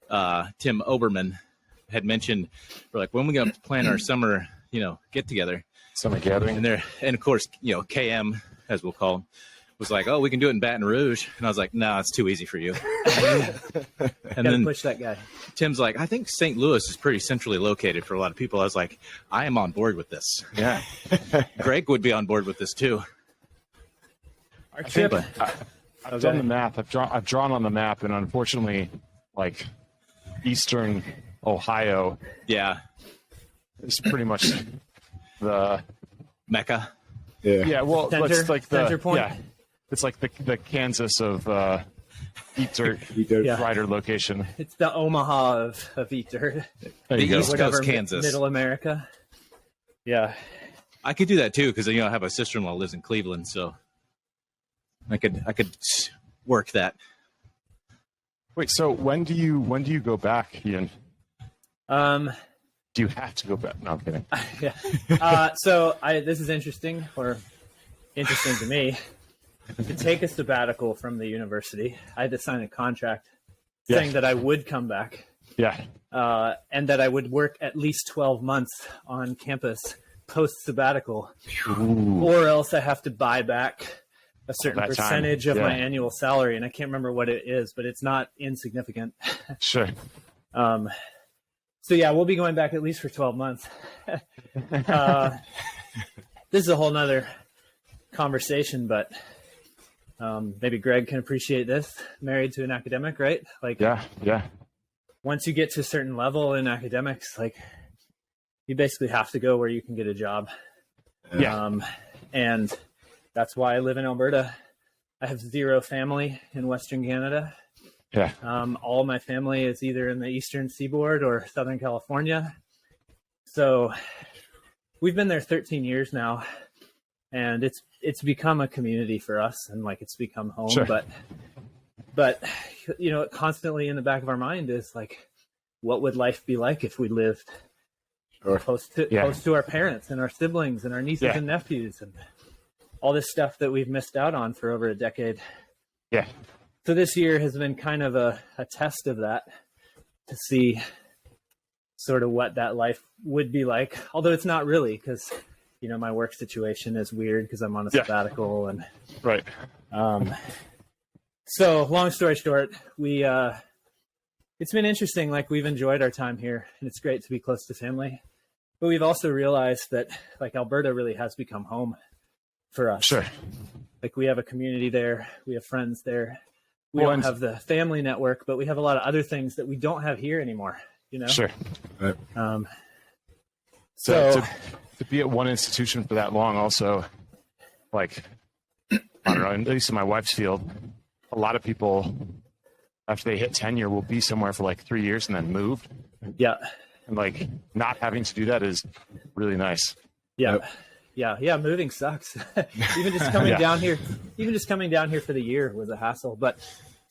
B: Oberman, had mentioned, we're like, when are we going to plan our summer, get together?
E: Summer gathering.
B: And of course, KM, as we'll call him, was like, oh, we can do it in Baton Rouge. And I was like, no, it's too easy for you. And then
D: Push that guy.
B: Tim's like, I think St. Louis is pretty centrally located for a lot of people. I was like, I am on board with this.
E: Yeah.
B: Greg would be on board with this too.
D: Our trip.
E: I've done the map. I've drawn on the map, and unfortunately, like Eastern Ohio
B: Yeah.
E: is pretty much the
B: Mecca.
E: yeah. Well, it's like the
D: center point.
E: yeah. It's like the Kansas of Eat Dirt
D: Yeah.
E: rider location.
D: It's the Omaha of Eat Dirt.
E: There
B: The
E: you go.
B: East
D: Whatever,
B: Coast, Kansas.
D: Middle America. Yeah.
B: I could do that too because I have a sister-in-law who lives in Cleveland, so I could work that.
E: Wait, so when do you go back, Ian? Do you have to go back? No, I'm kidding.
D: Yeah. So this is interesting, or interesting to me. To take a sabbatical from the university, I had to sign a contract saying that I would come back.
E: Yeah.
D: And that I would work at least 12 months on campus post sabbatical, or else I have to buy back a certain percentage of my annual salary. And I can't remember what it is, but it's not insignificant.
E: Sure.
D: So yeah, we'll be going back at least for 12 months. This is a whole nother conversation, but maybe Greg can appreciate this. Married to an academic, right? Like,
E: Yeah.
D: once you get to a certain level in academics, like you basically have to go where you can get a job.
E: Yeah.
D: And that's why I live in Alberta. I have zero family in Western Canada.
E: Yeah.
D: All my family is either in the Eastern Seaboard or Southern California. So we've been there 13 years now, and it's become a community for us, and like it's become home.
E: Sure.
D: But you know, constantly in the back of our mind is like, what would life be like if we lived close to our parents and our siblings and our nieces and nephews and all this stuff that we've missed out on for over a decade.
E: Yeah.
D: So this year has been kind of a test of that, to see sort of what that life would be like. Although it's not really, because, you know, my work situation is weird because I'm on a sabbatical and
E: Right.
D: So long story short, it's been interesting. Like, we've enjoyed our time here, and it's great to be close to family. But we've also realized that like Alberta really has become home for us.
E: Sure.
D: Like, we have a community there. We have friends there. We don't have the family network, but we have a lot of other things that we don't have here anymore, you know?
E: Sure.
C: Right.
D: So
E: to be at one institution for that long also, like, I don't know, at least in my wife's field, a lot of people, after they hit tenure, will be somewhere for like 3 years and then move.
D: yeah.
E: And like not having to do that is really nice.
D: Yeah. Yeah. Moving sucks. Even just coming down here, for the year was a hassle. But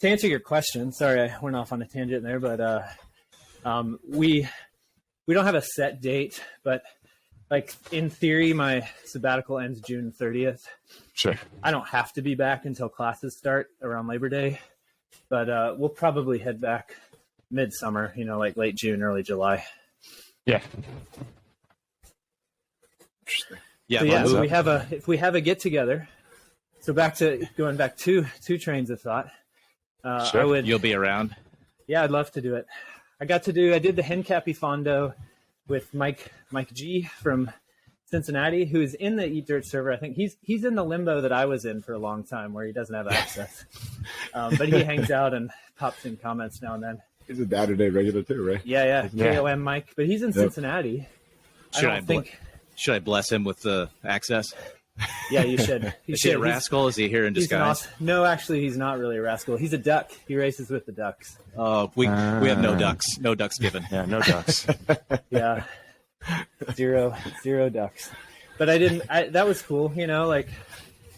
D: to answer your question, sorry, I went off on a tangent there, but we don't have a set date, but like in theory, my sabbatical ends June 30th.
E: Sure.
D: I don't have to be back until classes start around Labor Day, but we'll probably head back midsummer, you know, like late June, early July.
E: Yeah.
C: Interesting.
B: Yeah,
D: So yeah,
B: but
D: if we have a get together. So going back two trains of thought.
E: Sure.
B: you'll be around.
D: Yeah, I'd love to do it. I did the Hencappy Fondo with Mike G from Cincinnati, who is in the Eat Dirt server. I think he's in the limbo that I was in for a long time, where he doesn't have access. But he hangs out and pops in comments now and then.
C: He's a Saturday regular too, right?
D: Yeah. KOM Mike, but he's in Cincinnati.
B: Should I bless him with the access?
D: Yeah, you should.
B: Is he a rascal? Is he here in disguise?
D: No, actually, he's not really a rascal. He's a duck. He races with the ducks.
B: Oh, we have no ducks. No ducks given.
E: Yeah, no ducks.
D: Yeah, zero ducks. But that was cool, you know, like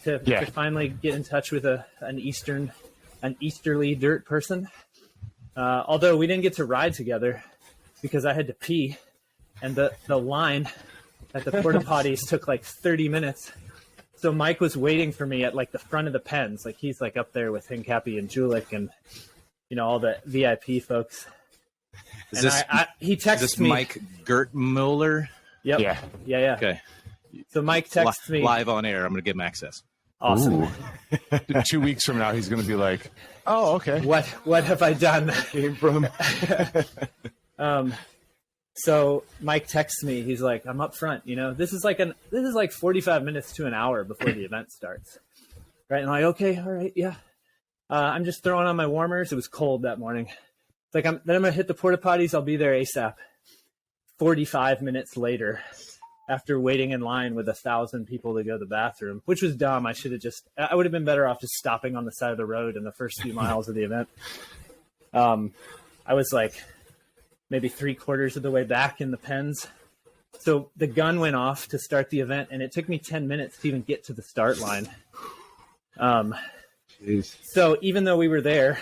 D: to finally get in touch with an easterly dirt person. Although we didn't get to ride together because I had to pee, and the line at the porta potties took like 30 minutes. So Mike was waiting for me at like the front of the pens. Like, he's like up there with Hincappy and Julik and, you know, all the VIP folks. He texts me.
B: Mike Gertmuller?
D: Yep. Yeah.
B: Okay.
D: So Mike texts me.
B: Live on air. I'm going to give him access.
D: Awesome.
E: Ooh. 2 weeks from now, he's going to be like, oh, okay.
D: What have I done?
C: Came from.
D: So Mike texts me. He's like, I'm up front. You know, this is like 45 minutes to an hour before the event starts. Right. And I'm like, okay, all right. Yeah. I'm just throwing on my warmers. It was cold that morning. It's like, then I'm going to hit the porta potties. I'll be there ASAP. 45 minutes later, after waiting in line with 1,000 people to go to the bathroom, which was dumb. I would have been better off just stopping on the side of the road in the first few miles of the event. I was like maybe 3/4 of the way back in the pens. So the gun went off to start the event, and it took me 10 minutes to even get to the start line. So even though we were there,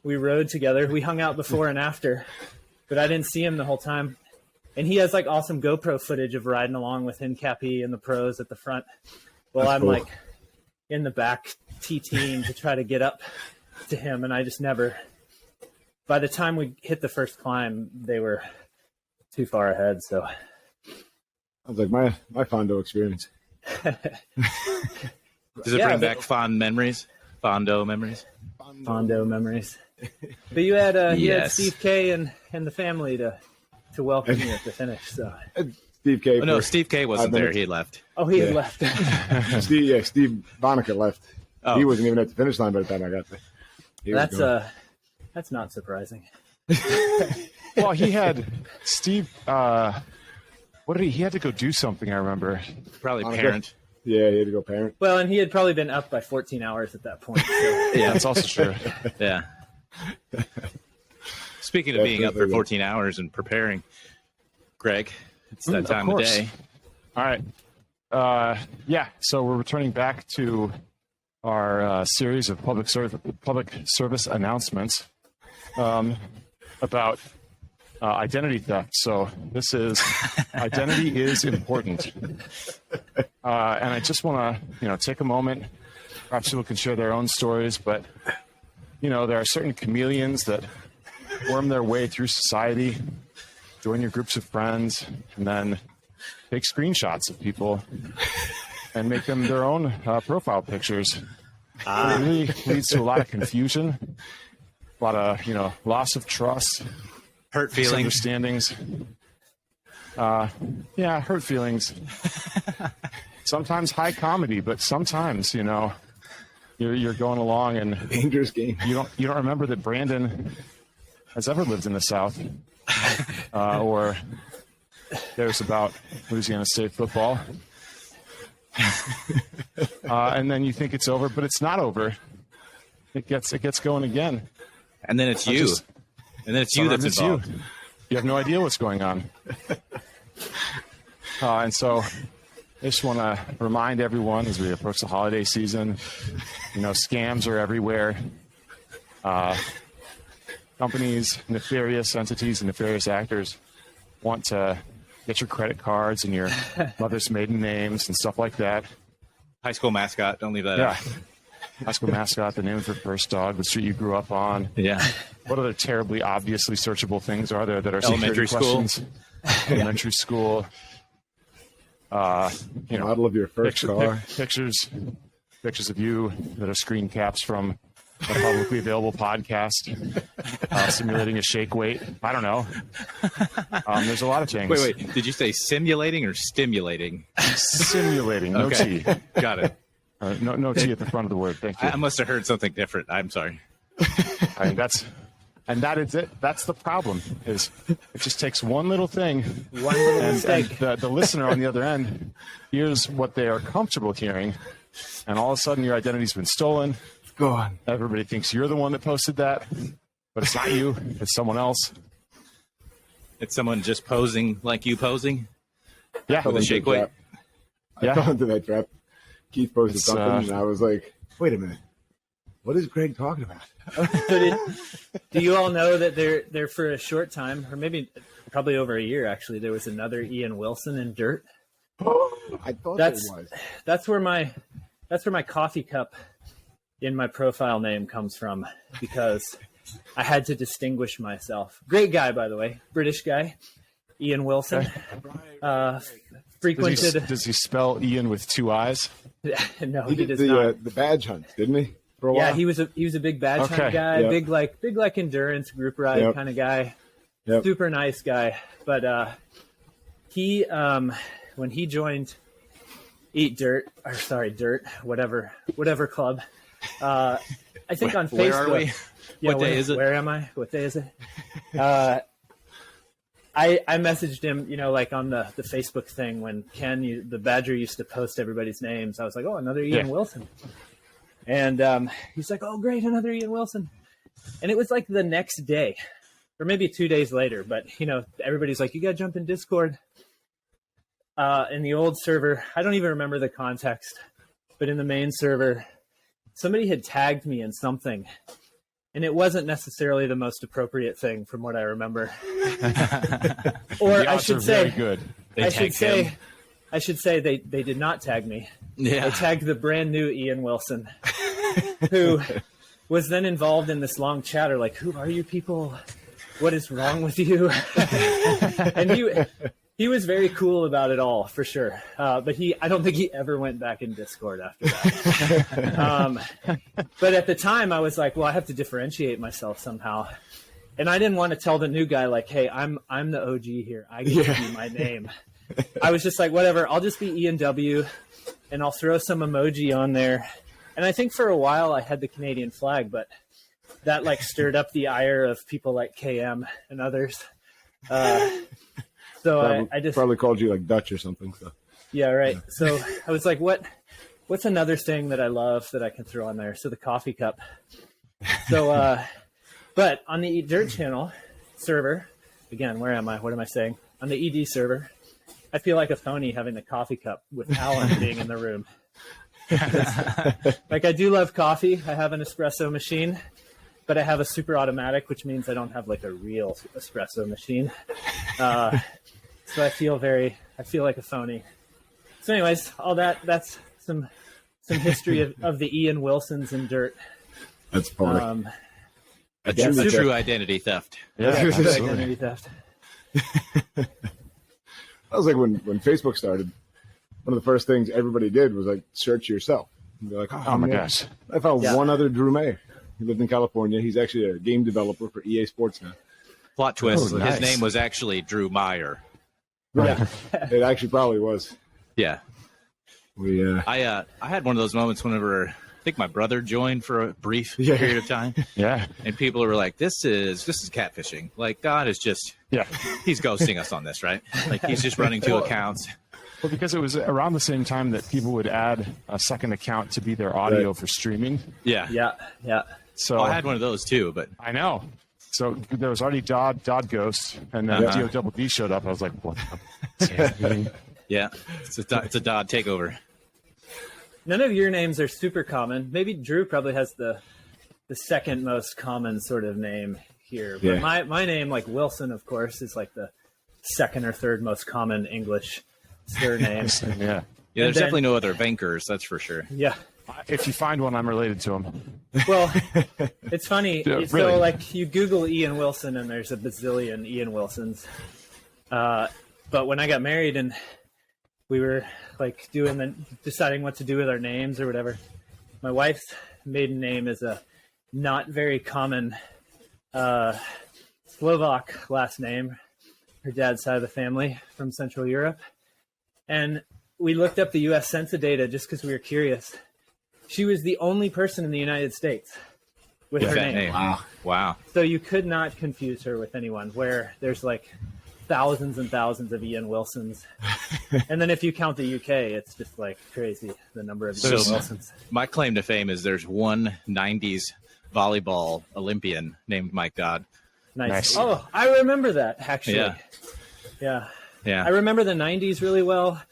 D: we rode together, we hung out before and after, but I didn't see him the whole time. And he has like awesome GoPro footage of riding along with Hincappy and the pros at the front. Well,
C: That's
D: I'm
C: cool.
D: like in the back TTing to try to get up to him, and I just never. By the time we hit the first climb, they were too far ahead. So
C: Sounds like my Fondo experience.
B: Does it bring back fond memories? Fondo memories?
D: Fondo memories. But you had
B: Yes.
D: Steve K and the family to welcome you at the finish. So
C: Steve K.
B: Oh, no,
C: for
B: Steve K wasn't
C: 5
B: there.
C: minutes.
B: He left.
D: he had
C: Yeah.
D: left.
C: Steve Bonica left.
B: Oh.
C: He wasn't even at the finish line by the time I got there. He was gone.
D: That's not surprising.
E: Well, he had Steve. What did he had to go do something? I remember.
B: Probably
C: Monica?
B: parent.
C: Yeah, he had to go parent.
D: Well, and he had probably been up by 14 hours at that point. So.
B: Yeah.
E: That's also true.
B: Yeah. Speaking of being up for
C: Definitely.
B: 14 hours and preparing, Greg, it's that
E: Of
B: time of
E: course.
B: day.
E: All right. Yeah. So we're returning back to our series of public service announcements about identity theft. So this is identity is important, and I just want to take a moment. Perhaps people can share their own stories, but there are certain chameleons that worm their way through society, join your groups of friends, and then take screenshots of people and make them their own profile pictures. It really leads to a lot of confusion, a lot of loss of trust,
B: Hurt feelings.
E: misunderstandings. Hurt feelings. Sometimes high comedy, but sometimes you're going along and
C: Dangerous game.
E: you don't remember that Brandon has ever lived in the South, or cares about Louisiana State football. And then you think it's over, but it's not over. It gets going again.
B: And then it's you. And then it's you that's
E: Sometimes it's
B: involved.
E: You have no idea what's going on. And so I just want to remind everyone as we approach the holiday season, scams are everywhere. Companies, nefarious entities, and nefarious actors want to get your credit cards and your mother's maiden names and stuff like that.
B: High school mascot. Don't leave that
E: Yeah.
B: out.
E: High school mascot, the name of your first dog, the street you grew up on.
B: Yeah.
E: What other terribly obviously searchable things are there that are
B: Elementary
E: security
B: school.
E: questions? Elementary school.
C: Model of your first car.
E: Pictures of you that are screen caps from a publicly available podcast, simulating a shake weight. I don't know. There's a lot of things.
B: Wait. Did you say simulating or stimulating?
E: Simulating, no
B: Okay.
E: T.
B: Got it.
E: No T at the front of the word. Thank you.
B: I must have heard something different. I'm sorry.
E: That is it. That's the problem. Is it just takes one little thing,
D: One little
E: and
D: mistake.
E: the listener on the other end hears what they are comfortable hearing, and all of a sudden your identity's been stolen.
C: Go on.
E: Everybody thinks you're the one that posted that, but it's not you. It's someone else.
B: It's someone just posing like you posing.
E: Yeah,
B: With a shake weight.
E: Yeah.
C: I fell into that trap. Keith posted
E: It's,
C: something, and I was like, wait a minute. What is Greg talking about?
D: Do you all know that there for a short time, or maybe probably over a year actually, there was another Ian Wilson in Dirt?
C: I thought
D: That's
C: there was.
D: that's where my coffee cup in my profile name comes from, because I had to distinguish myself. Great guy, by the way, British guy, Ian Wilson. Frequented.
E: Does he spell Ian with two eyes?
D: No,
C: He
D: he
C: did
D: does not.
C: the badge hunt, didn't he? For a
D: Yeah,
C: while?
D: he was a big badge hunt
E: Okay.
D: guy,
C: Yep.
D: big like endurance group ride
C: Yep.
D: kind of guy.
C: Yep.
D: Super nice guy. But he when he joined Dirt, whatever club. I think on Facebook.
B: Where are we?
D: Yeah,
B: What day is it?
D: Where am I? What day is it? I messaged him, like on the Facebook thing when Ken, the Badger, used to post everybody's names. I was like, oh, another Ian
E: Yeah.
D: Wilson. And he's like, oh, great, another Ian Wilson. And it was like the next day, or maybe 2 days later. But, everybody's like, you got to jump in Discord. In the old server, I don't even remember the context, but in the main server, somebody had tagged me in something. And it wasn't necessarily the most appropriate thing from what I remember. Or
E: The
D: I
E: odds
D: should
E: are
D: say,
E: very good.
B: They
D: I should
B: tagged him.
D: say they did not tag me.
B: Yeah.
D: I tagged the brand new Ian Wilson, who was then involved in this long chatter, like, who are you people? What is wrong with you? And he was very cool about it all, for sure. But I don't think he ever went back in Discord after that. But at the time, I was like, well, I have to differentiate myself somehow. And I didn't want to tell the new guy, like, hey, I'm the OG here. I get to be my name. I was just like, whatever, I'll just be Ian W. And I'll throw some emoji on there. And I think for a while I had the Canadian flag, but that like stirred up the ire of people like KM and others. So I just
C: probably called you like Dutch or something. So
D: yeah, right. So I was like, what's another thing that I love that I can throw on there? So the coffee cup. So, but on the Eat Dirt channel server, again, where am I? What am I saying? On the ED server, I feel like a phony having the coffee cup with Alan being in the room. Like, I do love coffee. I have an espresso machine, but I have a super automatic, which means I don't have like a real espresso machine. So I feel like a phony. So anyways, all that's some history of the Ian Wilsons in dirt.
C: that's funny.
B: That's true identity theft.
E: Yeah, absolutely.
D: Identity theft.
C: That was like when Facebook started. One of the first things everybody did was like search yourself. And they're like,
E: Oh my gosh.
C: I found
D: Yeah.
C: one other Drew May. He lived in California. He's actually a game developer for EA Sports now.
B: Plot twist.
E: Oh, nice.
B: His name was actually Drew Meyer.
C: Right. It actually probably was.
B: Yeah. I had one of those moments whenever I think my brother joined for a brief period of time,
E: Yeah.
B: and people were like, "This is catfishing. Like, God is just
E: Yeah.
B: he's ghosting us on this, right? Like, he's just running two accounts."
E: Well, because it was around the same time that people would add a second account to be their audio
C: Right.
E: for streaming.
B: Yeah.
D: Yeah.
E: So
B: Well, I had one of those too, but
E: I know. So there was already Dodd Ghost, and then
B: Uh-huh.
E: DOD showed up. I was like, what? The-
B: yeah, it's a Dodd takeover.
D: None of your names are super common. Maybe Drew probably has the second most common sort of name here. But
C: Yeah.
D: my name, like Wilson, of course, is like the second or third most common English surname.
E: yeah.
B: Yeah, there's
D: then-
B: definitely no other Vankers, that's for sure.
D: Yeah.
E: If you find one, I'm related to him.
D: Well, it's funny.
E: Yeah,
D: So,
E: really.
D: like, you Google Ian Wilson, and there's a bazillion Ian Wilsons. But when I got married and we were like deciding what to do with our names or whatever, my wife's maiden name is a not very common Slovak last name. Her dad's side of the family from Central Europe, and we looked up the U.S. Census data just because we were curious. She was the only person in the United States with her
B: That
D: name.
B: name. Wow.
D: So you could not confuse her with anyone, where there's like thousands and thousands of Ian Wilsons. And then if you count the UK, it's just like crazy, the number of Ian
B: So-
D: Wilsons.
B: My claim to fame is there's one 90s volleyball Olympian named Mike Dodd.
D: Nice.
E: Nice.
D: Oh, I remember that, actually.
B: Yeah.
D: Yeah.
B: Yeah.
D: I remember the 90s really well.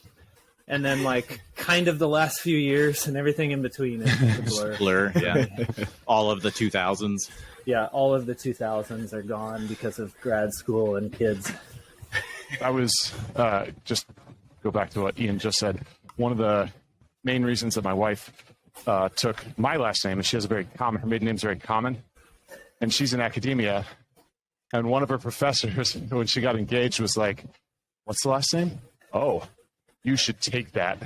D: And then like kind of the last few years and everything in between. Is a blur.
B: Blur, yeah. All of the 2000s.
D: Yeah, all of the 2000s are gone because of grad school and kids.
E: I was just go back to what Ian just said. One of the main reasons that my wife took my last name is she has a very common, her maiden name is very common, and she's in academia. And one of her professors, when she got engaged, was like, "What's the last name? Oh, you should take that."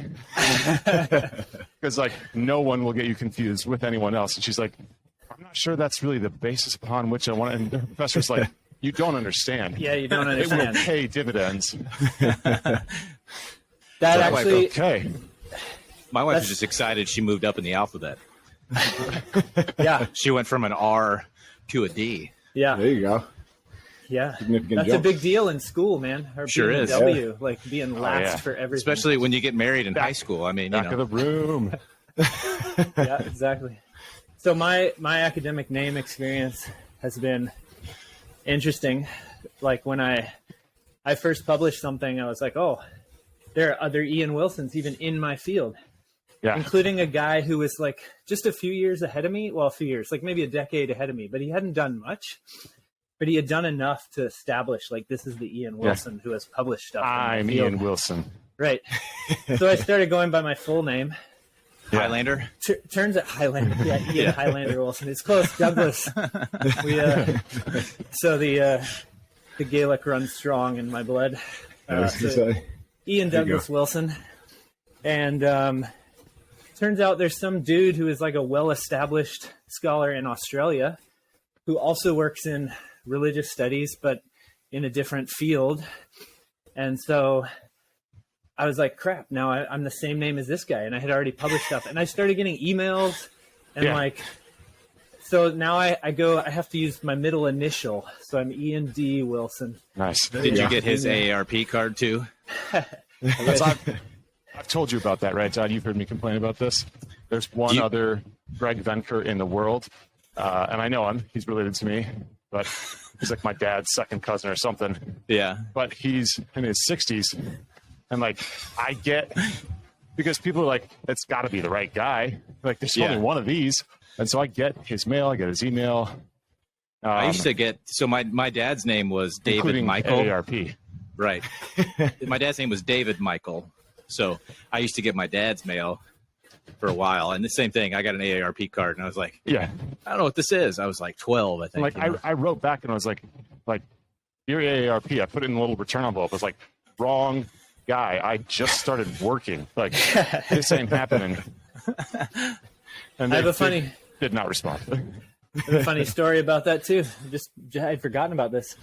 E: Because like no one will get you confused with anyone else. And she's like, "I'm not sure that's really the basis upon which I want it." And the professor's like, "You don't understand.
D: Yeah, you don't
E: It will
D: understand.
E: pay dividends."
D: That
B: like,
D: actually,
E: Okay.
B: My wife
D: That's-
B: was just excited she moved up in the alphabet.
D: yeah,
B: She went from an R to a D.
D: yeah.
C: There you go.
D: Yeah,
C: Significant
D: that's
C: jump.
D: a big deal in school, man. Or
B: Sure
D: being a
B: is.
D: W, like being last
E: yeah.
D: for everything.
B: Especially when you get married in high school. I mean, you
E: Back of
B: know.
E: the room.
D: Yeah, exactly. So my academic name experience has been interesting. Like when I first published something, I was like, oh, there are other Ian Wilsons even in my field,
E: Yeah.
D: including a guy who was like just a few years ahead of me. Well, a few years, like maybe a decade ahead of me, but he hadn't done much. But he had done enough to establish, like, this is the Ian Wilson who has published stuff. in my
E: I'm
D: field.
E: Ian Wilson.
D: Right. So I started going by my full name,
B: Highlander.
D: Turns out Highlander. Yeah, Ian Highlander Wilson. It's close. Douglas. We so the Gaelic runs strong in my blood. Ian Douglas Wilson, and turns out there's some dude who is like a well-established scholar in Australia who also works in religious studies, but in a different field. And so I was like, crap, now I'm the same name as this guy. And I had already published stuff. And I started getting emails and so now I have to use my middle initial. So I'm Ian D. Wilson.
E: Nice.
B: Did you get his AARP card too?
E: I've told you about that, right, Todd? You've heard me complain about this. There's one other Greg Venker in the world, and I know him. He's related to me, but he's like my dad's second cousin or something.
B: Yeah.
E: But he's in his 60s, and I get, because people are like, it's got to be the right guy. Like, there's only one of these, and so I get his mail, I get his email.
B: I used to get, so my dad's name was David Michael.
E: AARP.
B: Right. My dad's name was David Michael. So I used to get my dad's mail for a while. And the same thing, I got an AARP card and I was like, I don't know what this is. I was like 12, I think.
E: I wrote back and I was like, dear AARP, I put it in a little return envelope. I was like, wrong guy. I just started working. Like, this ain't happening. And they did not respond.
D: I have a funny story about that too. I'd forgotten about this.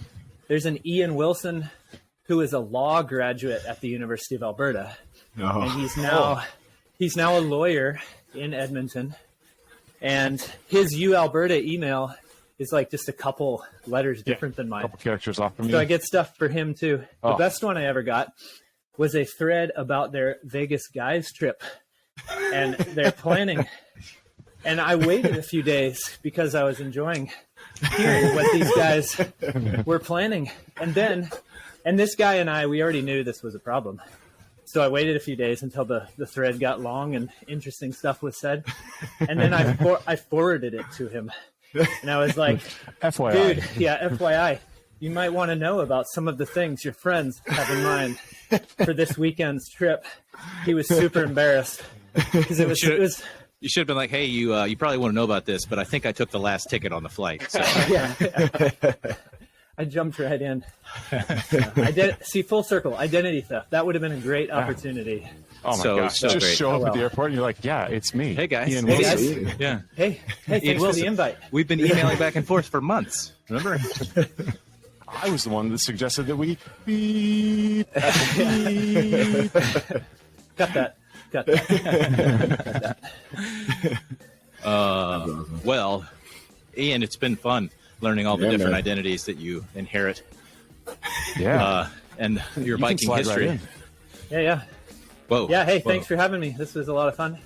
D: There's an Ian Wilson who is a law graduate at the University of Alberta. Oh. And he's now a lawyer in Edmonton. And his U Alberta email is like just a couple letters different than mine.
E: A couple characters off from you.
D: So I get stuff for him too. The best one I ever got was a thread about their Vegas guys trip. And they're planning. And I waited a few days because I was enjoying hearing what these guys were planning. And this guy and I, we already knew this was a problem. So I waited a few days until the thread got long and interesting stuff was said. And then I forwarded it to him. And I was like,
E: FYI.
D: Dude, FYI, you might want to know about some of the things your friends have in mind for this weekend's trip. He was super embarrassed because it was
B: you should have been like, hey, you probably want to know about this, but I think I took the last ticket on the flight. So.
D: I jumped right in. See, full circle, identity theft. That would have been a great opportunity.
E: Oh my gosh!
B: So
E: just
B: great.
E: show up at the airport and you're like, yeah, it's me.
B: Hey guys.
E: Ian
D: Hey
E: Wilson.
D: guys.
B: Yeah.
D: Hey, thanks for the invite.
B: We've been emailing back and forth for months. Remember?
E: I was the one that suggested that we beep.
D: Got that.
B: Well, Ian, it's been fun learning all the different identities that you inherit.
E: Yeah.
B: And your Viking history.
E: Right
D: Yeah.
B: Whoa.
D: Yeah, hey, thanks for having me. This was a lot of fun.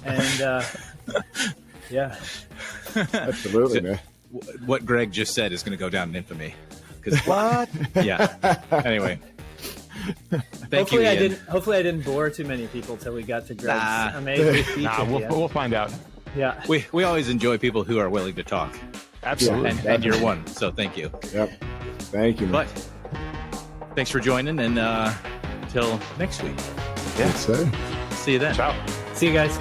D: And
C: Absolutely, man.
B: What Greg just said is going to go down in infamy.
E: What?
B: Yeah. Anyway.
D: Hopefully I didn't bore too many people till we got to Greg's amazing speech.
E: We'll find out.
D: Yeah.
B: We always enjoy people who are willing to talk.
E: Absolutely.
B: And you're one, so thank you.
C: Yep. Thank you, man.
B: But thanks for joining, and till next week.
C: Yeah. Sir.
B: See you then.
E: Ciao.
D: See you guys.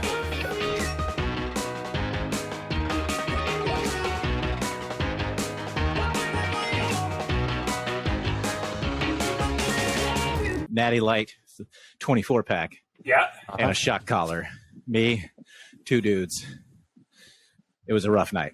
B: Natty Light, 24 pack.
D: Yeah.
B: And a shot collar. Me, two dudes. It was a rough night.